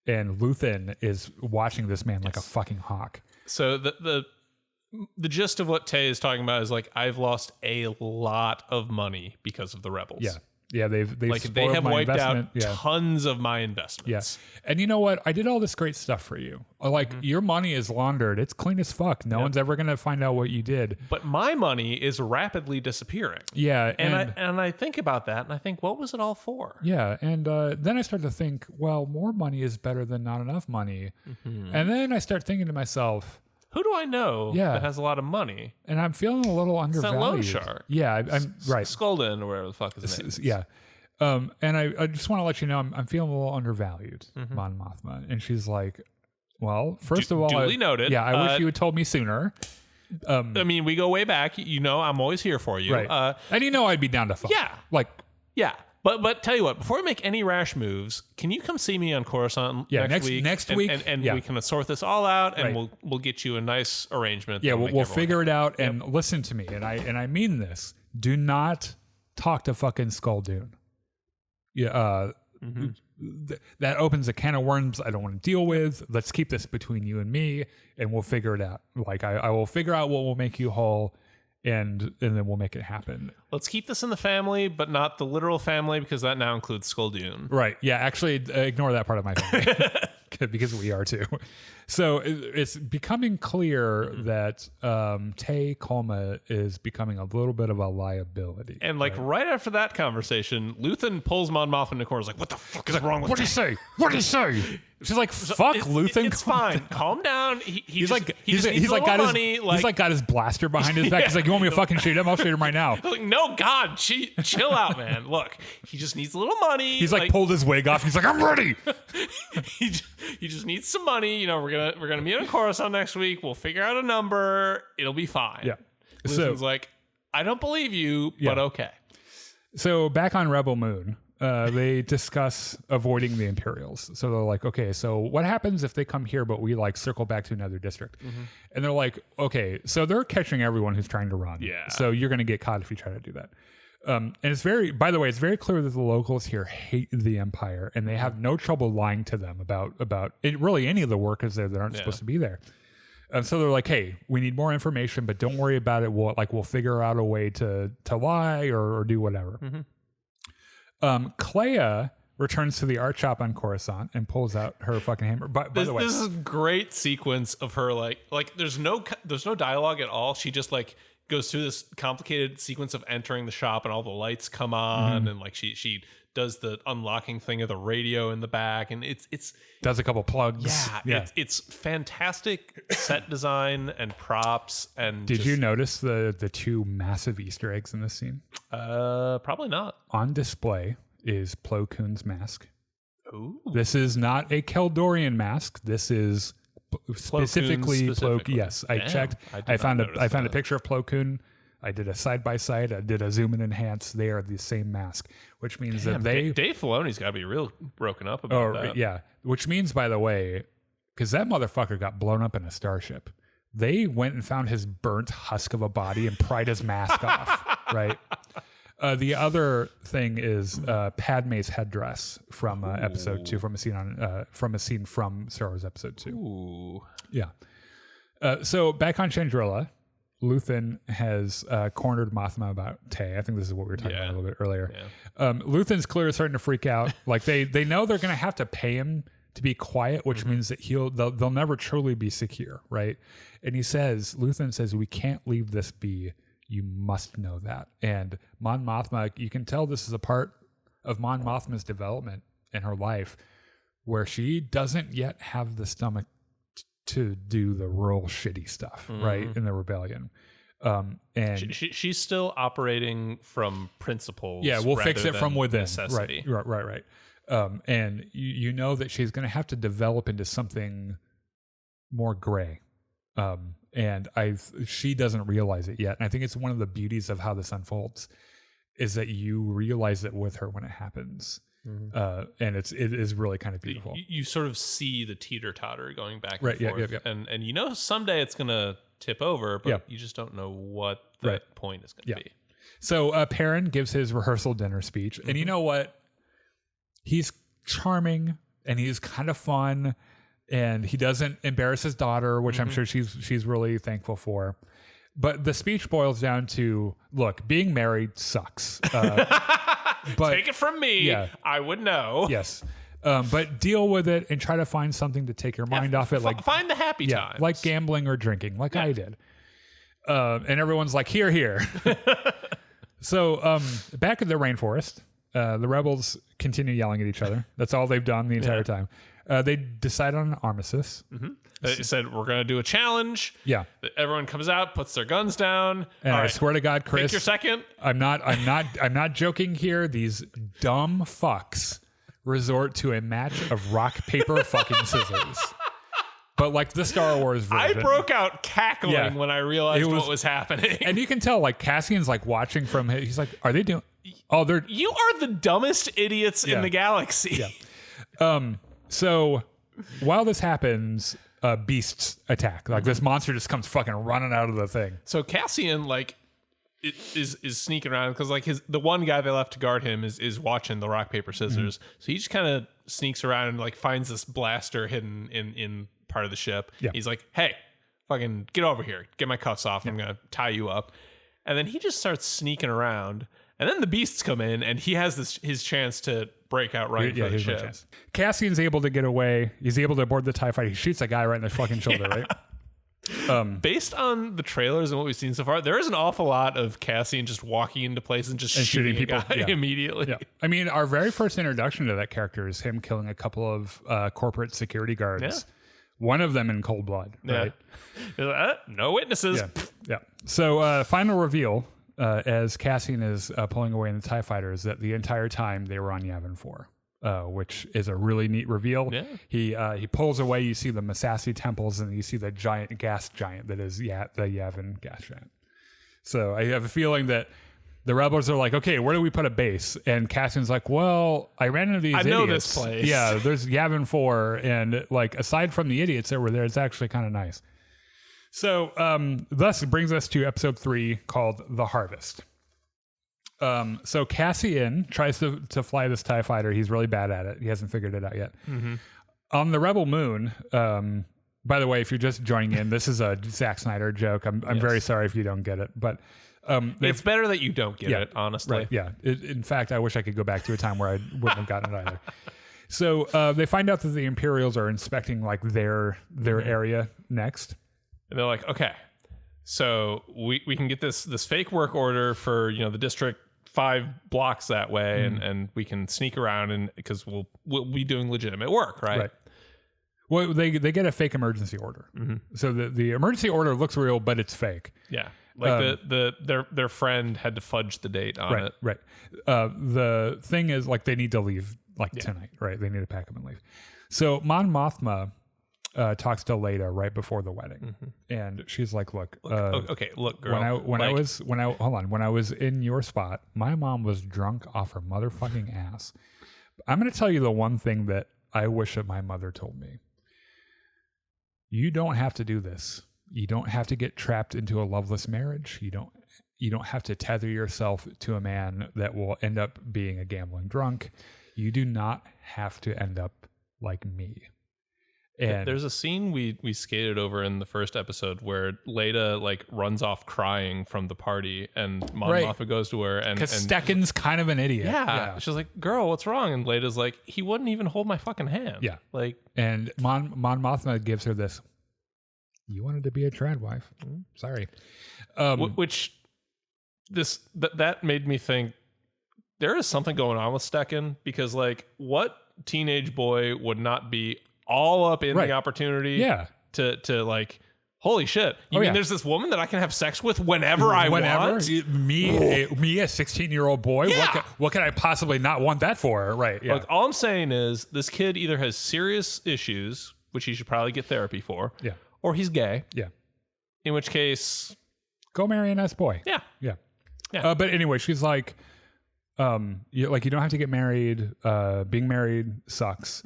And Luthen is watching this man like a fucking hawk. So the gist of what Tay is talking about is like, I've lost a lot of money because of the rebels. Yeah, they have wiped out tons of my investments. Yes, and you know what? I did all this great stuff for you. Like your money is laundered; it's clean as fuck. No one's ever gonna find out what you did. But my money is rapidly disappearing. Yeah, and I think about that, and I think, what was it all for? Yeah, and then I start to think, well, more money is better than not enough money. And then I start thinking to myself, who do I know that has a lot of money? And I'm feeling a little undervalued. It's that loan shark. Yeah, I'm right. Skulden or whatever the fuck his name is. Yeah. And I just want to let you know I'm feeling a little undervalued, Mon Mothma. And she's like, well, first of all, duly noted. Yeah, I wish you had told me sooner. I mean, we go way back. You know, I'm always here for you. Right. And you know I'd be down to fuck. Yeah. But tell you what, before we make any rash moves, can you come see me on Coruscant next week? Next week, and we can sort this all out, and we'll get you a nice arrangement. Yeah, we'll figure it out. And listen to me, and I mean this. Do not talk to fucking Skull Dune. Yeah, that opens a can of worms I don't want to deal with. Let's keep this between you and me, and we'll figure it out. Like I will figure out what will make you whole. And then we'll make it happen. Let's keep this in the family, but not the literal family, because that now includes Skull Dune. Right. Yeah, actually, ignore that part of my family. Because we are too. So it's becoming clear that Tay-Koma is becoming a little bit of a liability. And right after that conversation, Luthen pulls Mon Mothma in the corner. He's like, what the fuck is wrong with What did he say? What did he say? She's like, fuck, Luthen. It's fine. Calm down. He's got money. He's got his blaster behind his back. He's like, you want me to fucking shoot him? I'll shoot him right now. Like, no, God, chill out, man. Look, he just needs a little money. He's pulled his wig off. He's like, I'm ready. He just needs some money. You know, we're gonna meet on Coruscant next week. We'll figure out a number. It'll be fine. Yeah. Luthen's like, I don't believe you, but okay. So back on Rebel Moon, they discuss avoiding the Imperials. So they're like, okay, so what happens if they come here, but we circle back to another district? And they're like, okay, so they're catching everyone who's trying to run. Yeah. So you're going to get caught if you try to do that. And by the way, it's very clear that the locals here hate the Empire, and they have no trouble lying to them about it. Really, any of the workers there that aren't supposed to be there. So they're like, hey, we need more information, but don't worry about it. We'll figure out a way to lie or do whatever. Clea returns to the art shop on Coruscant and pulls out her fucking hammer. By the way, this is a great sequence of her like there's no dialogue at all. She just like goes through this complicated sequence of entering the shop and all the lights come on and like she does the unlocking thing of the radio in the back and it's does a couple plugs. It's fantastic set design and props. And did you notice the two massive Easter eggs in this scene? Probably not. On display is Plo Koon's mask. Ooh. This is not a Keldorian mask. This is specifically Plo Koon. Yes, I checked. I found a picture of Plo Koon. I did a side by side. I did a zoom and enhance. They are the same mask, which means that Dave Filoni's got to be real broken up about that. Yeah, which means, by the way, because that motherfucker got blown up in a starship, they went and found his burnt husk of a body and pried his mask off. Right. The other thing is Padme's headdress from episode 2, from a scene from Star Wars episode 2. Ooh. Yeah. So back on Chandrila, Luthen has cornered Mothma about Tay. I think this is what we were talking about a little bit earlier. Yeah. Luthen's clearly starting to freak out. Like they know they're going to have to pay him to be quiet, which means that they'll never truly be secure, right? And Luthen says, we can't leave this be. You must know that. And Mon Mothma, you can tell this is a part of Mon Mothma's development in her life where she doesn't yet have the stomach to do the real shitty stuff, right, in the rebellion. And she's still operating from principles. Yeah, we'll fix it from within. Necessity. Right. And you know that she's going to have to develop into something more gray. And she doesn't realize it yet. And I think it's one of the beauties of how this unfolds is that you realize it with her when it happens. And it is really kind of beautiful. You sort of see the teeter-totter going back and forth. Yeah. And you know someday it's going to tip over, but you just don't know what that point is going to be. So Perrin gives his rehearsal dinner speech. And you know what? He's charming and he's kind of fun. And he doesn't embarrass his daughter, which I'm sure she's really thankful for. But the speech boils down to, look, being married sucks. But take it from me. I would know. Yes. But deal with it and try to find something to take your mind off it. Like find the happy times. Like gambling or drinking, like I did. And everyone's like, here. So back in the rainforest, the rebels continue yelling at each other. That's all they've done the entire time. They decide on an armistice. They said, we're going to do a challenge. Yeah. Everyone comes out, puts their guns down. And I swear to God, Chris, pick your second. I'm not joking here. These dumb fucks resort to a match of rock, paper, fucking scissors. But like the Star Wars version. I broke out cackling when I realized what was happening. And you can tell, like, Cassian's like watching from his, he's like, are they doing? Oh, they're. You are the dumbest idiots in the galaxy. Yeah. So while this happens, beasts attack. Like this monster just comes fucking running out of the thing. So Cassian, like, is sneaking around because like the one guy they left to guard him is watching the rock, paper, scissors. So he just kind of sneaks around and like finds this blaster hidden in part of the ship. Yeah. He's like, hey, fucking get over here. Get my cuffs off. I'm going to tie you up. And then he just starts sneaking around. And then the beasts come in and he has his chance to break out right for the ship. Cassian's able to get away. He's able to board the TIE fighter. He shoots a guy right in the fucking shoulder, right? Based on the trailers and what we've seen so far, there is an awful lot of Cassian just walking into places and just shooting people immediately. Yeah. I mean, our very first introduction to that character is him killing a couple of corporate security guards. Yeah. One of them in cold blood, right? No witnesses. Yeah. So final reveal, as Cassian is pulling away in the TIE fighter, is that the entire time they were on Yavin 4. Which is a really neat reveal. Yeah. He pulls away. You see the Massassi temples, and you see the giant gas giant that is the Yavin gas giant. So I have a feeling that the rebels are like, okay, where do we put a base? And Cassian's like, well, I ran into these idiots. I know this place. Yeah, there's Yavin 4, and like aside from the idiots that were there, it's actually kind of nice. So thus it brings us to episode 3 called The Harvest. So Cassian tries to fly this TIE fighter. He's really bad at it. He hasn't figured it out yet. Mm-hmm. On the Rebel Moon, by the way, if you're just joining in, this is a Zack Snyder joke. I'm very sorry if you don't get it. But It's better that you don't get it, honestly. Right, yeah. In fact, I wish I could go back to a time where I wouldn't have gotten it either. So they find out that the Imperials are inspecting like their area next. And they're like, okay, so we can get this fake work order for the district 5 blocks that way, and we can sneak around and because we'll be doing legitimate work, right? Well, they get a fake emergency order. So the emergency order looks real, but it's fake. Yeah. Like their friend had to fudge the date on it. Right. The thing is, like, they need to leave tonight, right? They need to pack up and leave. So Mon Mothma talks to Leda right before the wedding, and she's like, "Look, look, girl. When I was in your spot, my mom was drunk off her motherfucking ass. I'm going to tell you the one thing that I wish that my mother told me. You don't have to do this. You don't have to get trapped into a loveless marriage. You don't have to tether yourself to a man that will end up being a gambling drunk. You do not have to end up like me." And there's a scene we skated over in the first episode where Leda like runs off crying from the party, and Mon Mothma goes to her, and because Stekken's kind of an idiot. Yeah, she's like, "Girl, what's wrong?" And Leda's like, "He wouldn't even hold my fucking hand." Yeah, like, and Mon Mothma gives her this. You wanted to be a trad wife. Sorry. Which that made me think there is something going on with Stekken, because like, what teenage boy would not be all up in the opportunity to like, holy shit. You mean there's this woman that I can have sex with whenever I want? Me, a 16-year-old boy? Yeah. What can I possibly not want that for? Right. Yeah. Look, all I'm saying is this kid either has serious issues, which he should probably get therapy for. Yeah. Or he's gay. Yeah. In which case, go marry a nice boy. Yeah. Yeah. Yeah. But anyway, she's like, you don't have to get married. Being married sucks.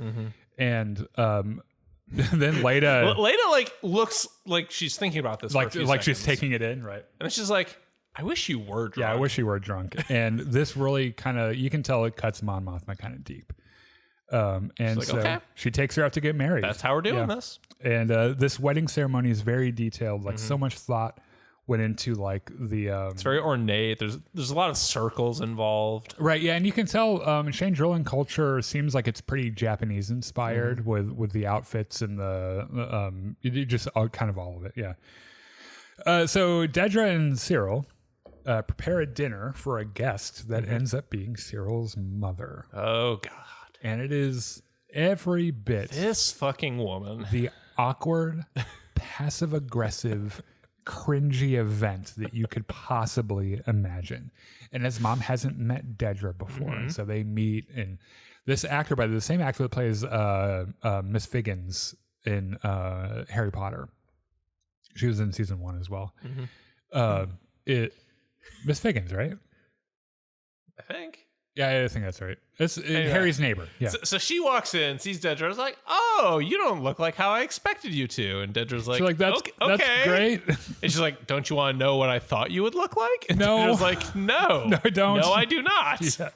And then Leda like looks like she's thinking about this. Like seconds. She's taking it in, right? And she's like, I wish you were drunk. Yeah, I wish you were drunk. And this really kind of, you can tell it cuts Mon Mothma kind of deep. And like, so she takes her out to get married. That's how we're doing this. And this wedding ceremony is very detailed. Like so much thought went into like the. It's very ornate. There's a lot of circles involved. Right. Yeah, and you can tell Shane Drilling culture seems like it's pretty Japanese inspired with the outfits and the just kind of all of it. Yeah. So Dedra and Cyril prepare a dinner for a guest that ends up being Cyril's mother. Oh God. And it is every bit this fucking woman. The awkward, passive-aggressive, cringy event that you could possibly imagine. And his mom hasn't met Dedra before, and so they meet. And this actor, by the same actor that plays Miss Figgins in Harry Potter, she was in season 1 as well. Miss Figgins, right? I think. Yeah, I think that's right. It's anyway, Harry's neighbor. Yeah. So she walks in, sees Dedra, is like, "Oh, you don't look like how I expected you to." And Dedra's like, "That's great." And she's like, "Don't you want to know what I thought you would look like?" And No. Dedra's like, "No, no, I don't. No, I do not." Yeah.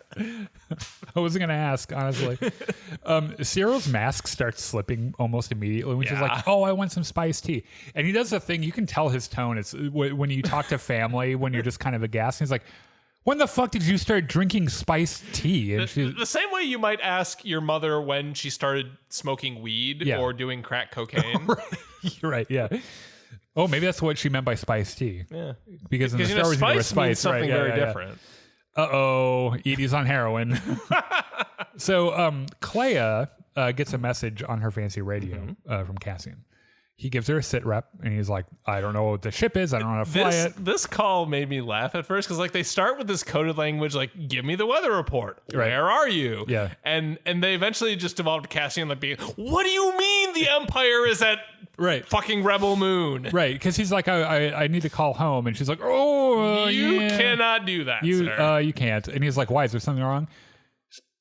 I wasn't gonna ask, honestly. Cyril's mask starts slipping almost immediately when she's like, "Oh, I want some spiced tea," and he does the thing. You can tell his tone. It's when you talk to family when you're just kind of aghast. And he's like, "When the fuck did you start drinking spiced tea?" And the same way you might ask your mother when she started smoking weed or doing crack cocaine. You're right. Yeah. Oh, maybe that's what she meant by spiced tea. Yeah. Because in the Star Wars universe, spice means something very different. Uh-oh. Edie's on heroin. So Clea gets a message on her fancy radio from Cassian. He gives her a sit rep, and he's like, "I don't know what the ship is. I don't know how to fly it." This call made me laugh at first because like they start with this coded language, like "Give me the weather report. Where are you?" Yeah, and they eventually just devolved to Cassian like being, "What do you mean the Empire is at fucking Rebel Moon?" Right, because he's like, I need to call home," and she's like, "Oh, you cannot do that, sir. You can't." And he's like, "Why? Is there something wrong?"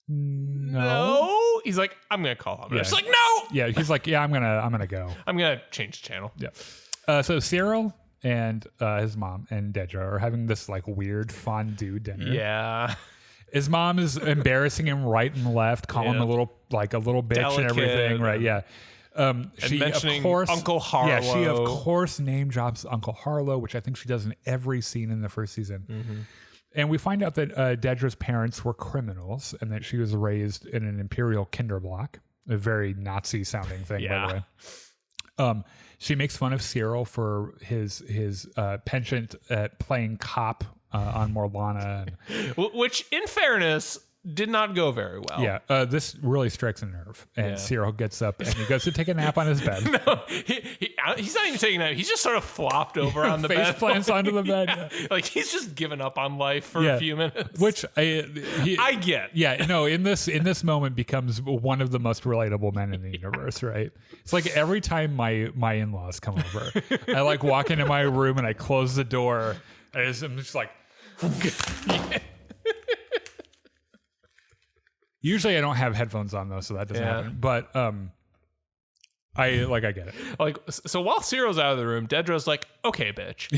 No. He's like, "I'm gonna call him." Yeah. She's like, "No." Yeah, he's like, "Yeah, I'm gonna go. I'm gonna change the channel." Yeah. So Cyril and his mom and Dedra are having this like weird fondue dinner. Yeah. His mom is embarrassing him right and left, calling him a little bitch delicate and everything. Right. Yeah. She, mentioning of course, Uncle Harlow. Yeah, she of course name drops Uncle Harlow, which I think she does in every scene in the first season. Mm-hmm. And we find out that Dedra's parents were criminals and that she was raised in an imperial Kinderblock, a very Nazi-sounding thing, by the way. She makes fun of Cyril for his penchant at playing cop on Morlana. Which, in fairness, did not go very well. Yeah, this really strikes a nerve. And Cyril gets up and he goes to take a nap on his bed. No, he's not even taking a nap. He's just sort of flopped over on the bed. Face plants onto the bed. Yeah. Like he's just given up on life for a few minutes. Which I get. Yeah, no, in this moment becomes one of the most relatable men in the universe, right? It's like every time my in-laws come over, I like walk into my room and I close the door. I'm just like... Usually I don't have headphones on though, so that doesn't happen. But I get it. Like, so while Cyril's out of the room, Dedra's like, "Okay, bitch,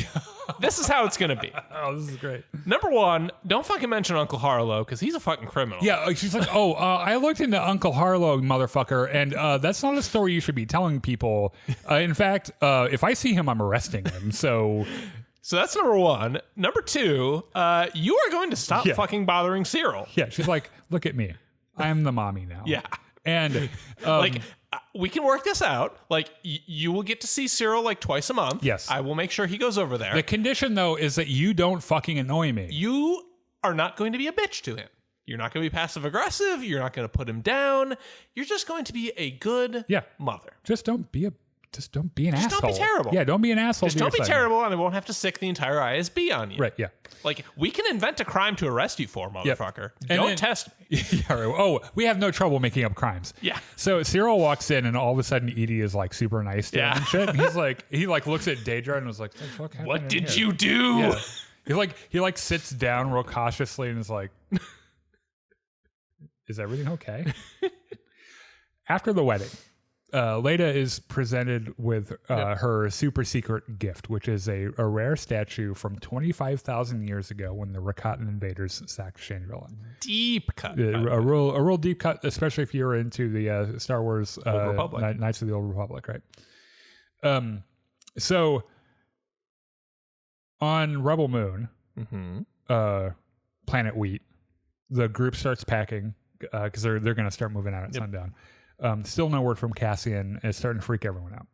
this is how it's gonna be." Oh, this is great. Number one, don't fucking mention Uncle Harlow because he's a fucking criminal. Yeah, she's like, I looked into Uncle Harlow, motherfucker, and that's not a story you should be telling people. In fact, if I see him, I'm arresting him. So that's number one. Number two, you are going to stop fucking bothering Cyril. Yeah, she's like, look at me. I'm the mommy now. Yeah. And we can work this out. Like you will get to see Cyril like twice a month. Yes. I will make sure he goes over there. The condition though is that you don't fucking annoy me. You are not going to be a bitch to him. You're not going to be passive aggressive. You're not going to put him down. You're just going to be a good mother. Just don't be an asshole. Just don't be terrible. Yeah, don't be an asshole. Just don't be terrible, and I won't have to sick the entire ISB on you. Right, yeah. Like, we can invent a crime to arrest you for, motherfucker. Yep. Don't test me. We have no trouble making up crimes. Yeah. So Cyril walks in, and all of a sudden Edie is like super nice to him and shit. And he looks at Dedra and was like, what did you do? Yeah. He sits down real cautiously and is like, is everything okay? After the wedding, Leda is presented with her super secret gift, which is a rare statue from 25,000 years ago when the Rakatan invaders sacked Shangri-La. Deep cut. A real deep cut, especially if you're into the Star Wars Knights of the Old Republic, right? So on Rebel Moon, Planet Wheat, the group starts packing because they're going to start moving out at sundown. Still no word from Cassian, and it's starting to freak everyone out.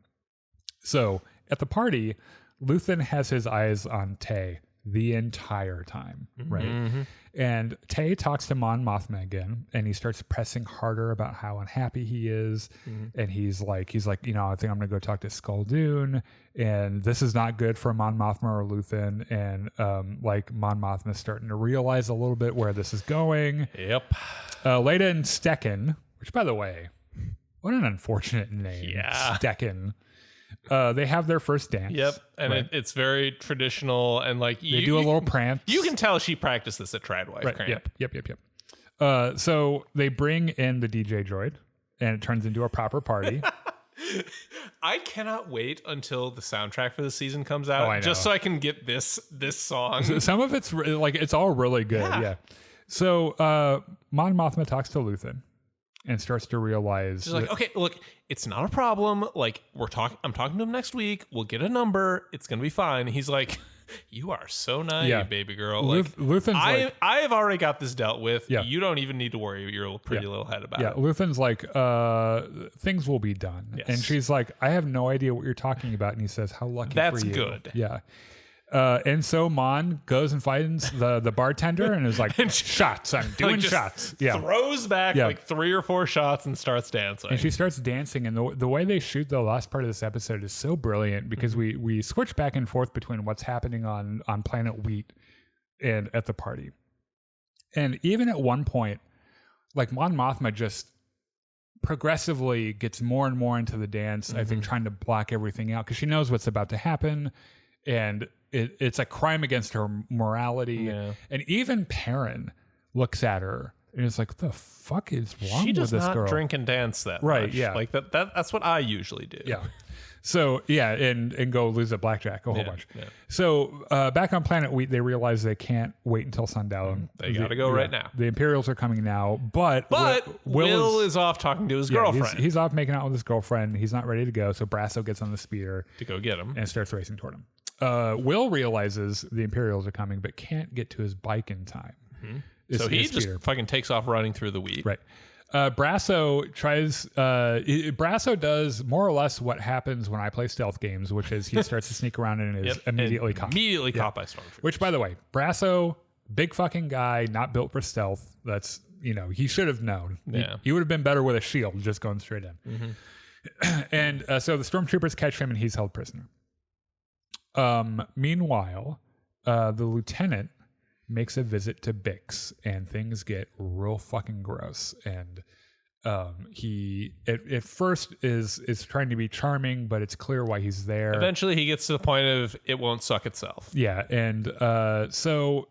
So at the party, Luthen has his eyes on Tay the entire time, right? Mm-hmm. And Tay talks to Mon Mothma again, and he starts pressing harder about how unhappy he is. Mm-hmm. And he's like, I think I'm gonna go talk to Skull Dune, and this is not good for Mon Mothma or Luthen. And Mon Mothma's starting to realize a little bit where this is going. Yep. Leda and Stekken, which by the way, what an unfortunate name. Yeah. Stekken. They have their first dance. Yep. And it's very traditional. And they do a little prance. You can tell she practiced this at Tradwife Camp. Yep. So they bring in the DJ droid and it turns into a proper party. I cannot wait until the soundtrack for the season comes out just so I can get this song. Some of it's it's all really good. Yeah. So Mon Mothma talks to Luthen and starts to realize she's like, okay, look, it's not a problem. I'm talking to him next week. We'll get a number. It's gonna be fine. He's like, you are so naive, baby girl. Luthen's I have already got this dealt with. Yeah. You don't even need to worry your pretty little head about it. Yeah, Luthen's like, things will be done. Yes. And she's like, I have no idea what you're talking about. And he says, how lucky That's for you. good. Yeah. And so Mon goes and finds the bartender and is like, shots. I'm doing shots. Yeah. Throws back 3 or 4 shots and starts dancing. And she starts dancing. And the way they shoot the last part of this episode is so brilliant because we switch back and forth between what's happening on Planet Wheat and at the party. And even at one point, Mon Mothma just progressively gets more and more into the dance, I think trying to block everything out because she knows what's about to happen. And it's a crime against her morality. Yeah. And even Perrin looks at her And it's like, what the fuck is wrong She with does this not girl? drink and dance that Right, much. yeah. Like that's what I usually do. Yeah. So, yeah, and go lose at blackjack a whole bunch. Yeah. So, back on Planet Wheat, they realize they can't wait until sundown. They got to go right now. The Imperials are coming now, but Will is off talking to his girlfriend. He's off making out with his girlfriend. He's not ready to go, so Brasso gets on the speeder to go get him and starts racing toward him. Will realizes the Imperials are coming, but can't get to his bike in time. Mm-hmm. So he just fucking takes off running through the wheat. Right. Brasso tries. Brasso does more or less what happens when I play stealth games, which is he starts to sneak around and is immediately caught. Immediately caught by stormtroopers. Which, by the way, Brasso, big fucking guy, not built for stealth. That's he should have known. Yeah. He would have been better with a shield, just going straight in. Mm-hmm. And so the stormtroopers catch him, and he's held prisoner. Meanwhile, the lieutenant makes a visit to Bix, and things get real fucking gross. And he at first is trying to be charming, but it's clear why he's there. Eventually he gets to the point of it won't suck itself. Yeah. And so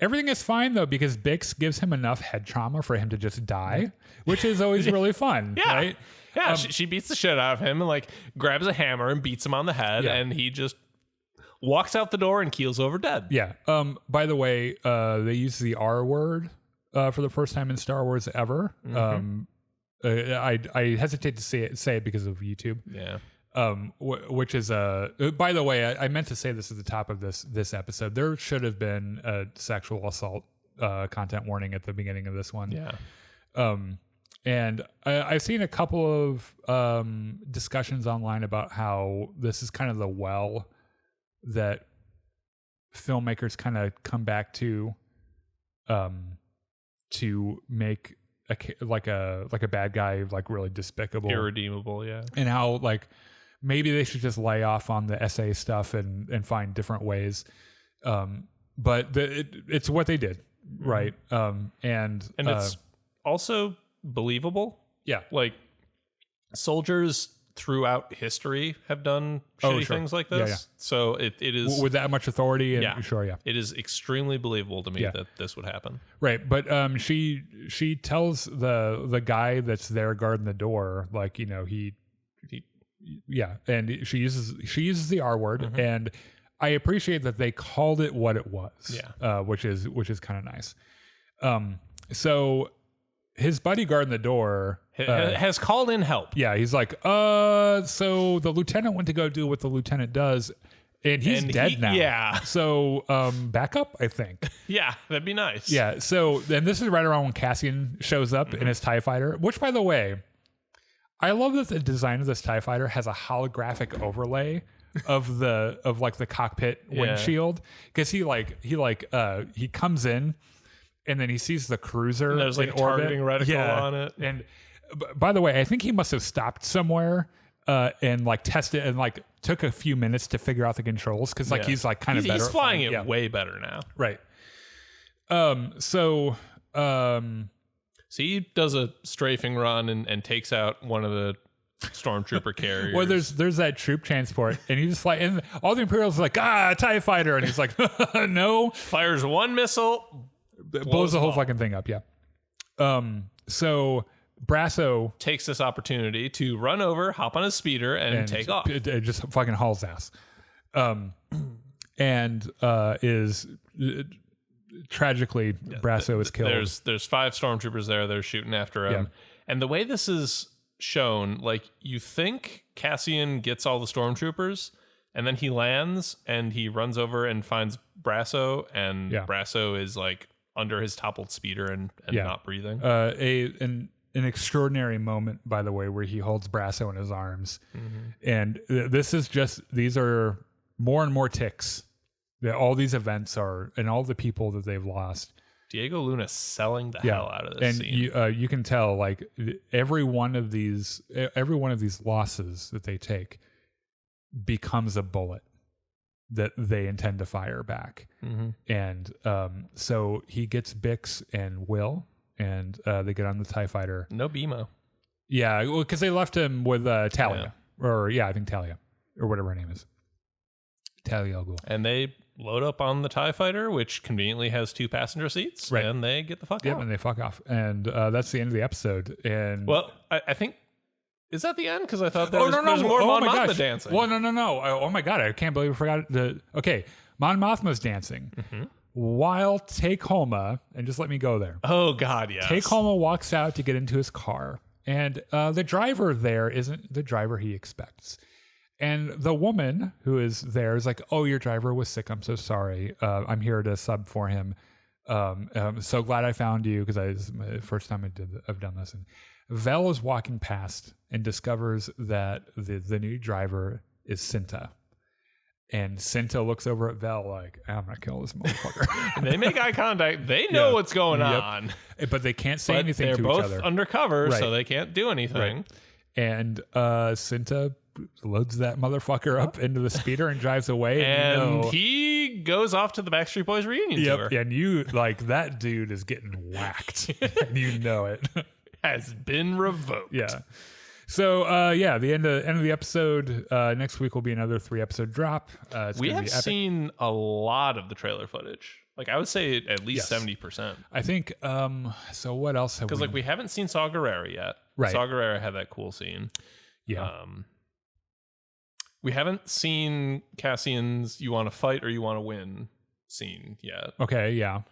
everything is fine though, because Bix gives him enough head trauma for him to just die, which is always really fun. Yeah. Right? Yeah. She beats the shit out of him and like grabs a hammer and beats him on the head, and he just walks out the door and keels over dead. Yeah. By the way, they use the R word for the first time in Star Wars ever. Mm-hmm. I hesitate to say it because of YouTube. Yeah. Which is by the way, I meant to say this at the top of this episode. There should have been a sexual assault content warning at the beginning of this one. Yeah. And I've seen a couple of discussions online about how this is kind of the well that filmmakers kind of come back to make a bad guy like really despicable, irredeemable, yeah. And how like maybe they should just lay off on the SA stuff and find different ways. But it's what they did, right? And it's also believable. Yeah, like soldiers throughout history have done shitty things like this. Yeah. So it is with that much authority. And sure. It is extremely believable to me that this would happen. Right. But she tells the guy that's there guarding the door, like, and she uses the R word. Mm-hmm. And I appreciate that they called it what it was. Yeah. Which is kind of nice. So his buddy guarding the door has called in help. Yeah, he's like, so the lieutenant went to go do what the lieutenant does, and he's dead now. Yeah. So back up, I think. Yeah, that'd be nice. Yeah. So then this is right around when Cassian shows up in his TIE fighter, which, by the way, I love that the design of this TIE fighter has a holographic overlay of the cockpit windshield, because he comes in. And then he sees the cruiser and there's like a targeting reticle on it. And by the way, I think he must have stopped somewhere and like tested and like took a few minutes to figure out the controls, because like he's like kind of better. He's flying it way better now. Right. So he does a strafing run and takes out one of the stormtrooper carriers. Well, there's that troop transport, and he just fly, and all the Imperials are like, TIE fighter, and he's like, no. Fires one missile. Blows the whole fucking thing up, yeah. So Brasso takes this opportunity to run over, hop on his speeder, and take off. It just fucking hauls ass. And is tragically Brasso is killed. There's 5 stormtroopers there. They're shooting after him. Yeah. And the way this is shown, like, you think Cassian gets all the stormtroopers, and then he lands and he runs over and finds Brasso, and Brasso is like under his toppled speeder and not breathing. An extraordinary moment, by the way, where he holds Brasso in his arms. Mm-hmm. And these are more and more ticks that all these events are, and all the people that they've lost. Diego Luna selling the hell out of this scene. And you can tell, like, every one of these losses that they take becomes a bullet that they intend to fire back. Mm-hmm. And so he gets Bix and Will, and they get on the TIE fighter. No BMO. Yeah, well, because they left him with Talia. I think Talia, or whatever her name is. Tally al ghul. And they load up on the TIE fighter, which conveniently has 2 passenger seats, and they get the fuck out. Yep, and they fuck off. And that's the end of the episode. And well, I think, is that the end? Because I thought there's more Mon Mothma dancing. Well, no. Oh my God, I can't believe I forgot. Okay, Mon Mothma's dancing. While Take Homa, and just let me go there. Oh God, yes. Take Homa walks out to get into his car, and the driver there isn't the driver he expects. And the woman who is there is like, "Oh, your driver was sick. I'm so sorry. I'm here to sub for him. I'm so glad I found you because it's the first time I've done this." And Vel is walking past and discovers that the new driver is Cinta. And Cinta looks over at Vel like, "I'm gonna kill this motherfucker." They make eye contact. They know what's going on, but they can't say anything to each other. They're both undercover, so they can't do anything. Right. And Cinta loads that motherfucker up into the speeder and drives away. And he goes off to the Backstreet Boys reunion tour. And you like that dude is getting whacked. And you know it. Has been revoked. Yeah. So the end of the episode. Next week will be another 3-episode drop. We have seen a lot of the trailer footage. Like I would say at least 70%. I think. So what else have we? Because like we haven't seen Saw Gerrera yet. Right. Saw Gerrera had that cool scene. Yeah. We haven't seen Cassian's "You want to fight or you want to win" scene yet. Okay. Yeah.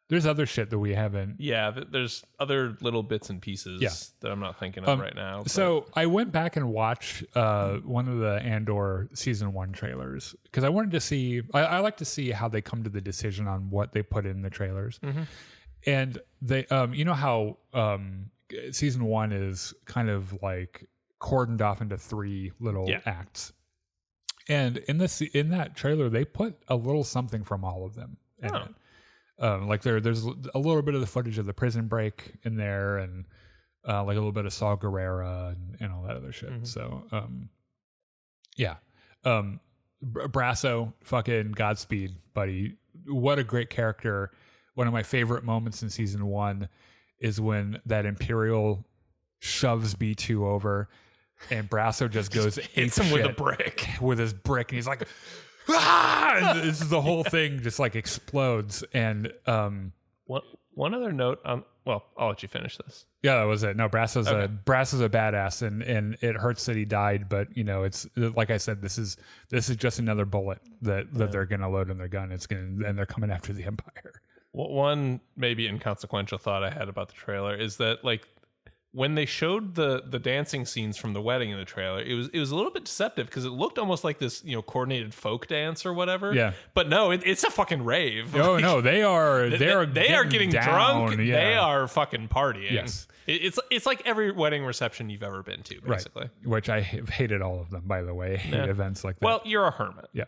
There's other shit that we haven't. Yeah, there's other little bits and pieces that I'm not thinking of right now. But. So I went back and watched one of the Andor season 1 trailers because I wanted to see. I like to see how they come to the decision on what they put in the trailers. Mm-hmm. And they, you know how season 1 is kind of like cordoned off into 3 little acts, and in that trailer they put a little something from all of them in it. Like there's a little bit of the footage of the prison break in there, and like a little bit of Saw Gerrera and all that other shit. Mm-hmm. So, Brasso, fucking Godspeed, buddy. What a great character. One of my favorite moments in season 1 is when that Imperial shoves B2 over, and Brasso just goes hits him with a brick. With his brick, and he's like, "Ah!" And this is the whole thing just like explodes. And one other note on. Well, I'll let you finish this. Yeah, that was it. No, Brasso's a badass, and it hurts that he died, but you know, it's like I said, this is just another bullet that they're gonna load in their gun. And they're coming after the Empire. One maybe inconsequential thought I had about the trailer is that like when they showed the dancing scenes from the wedding in the trailer, it was a little bit deceptive because it looked almost like this, you know, coordinated folk dance or whatever. Yeah. But no, it's a fucking rave. No, they are getting down. drunk. Yeah. They are fucking partying. Yes. It's like every wedding reception you've ever been to, basically. Right. Which I have hated all of them, by the way. I hate events like that. Well, you're a hermit. Yeah.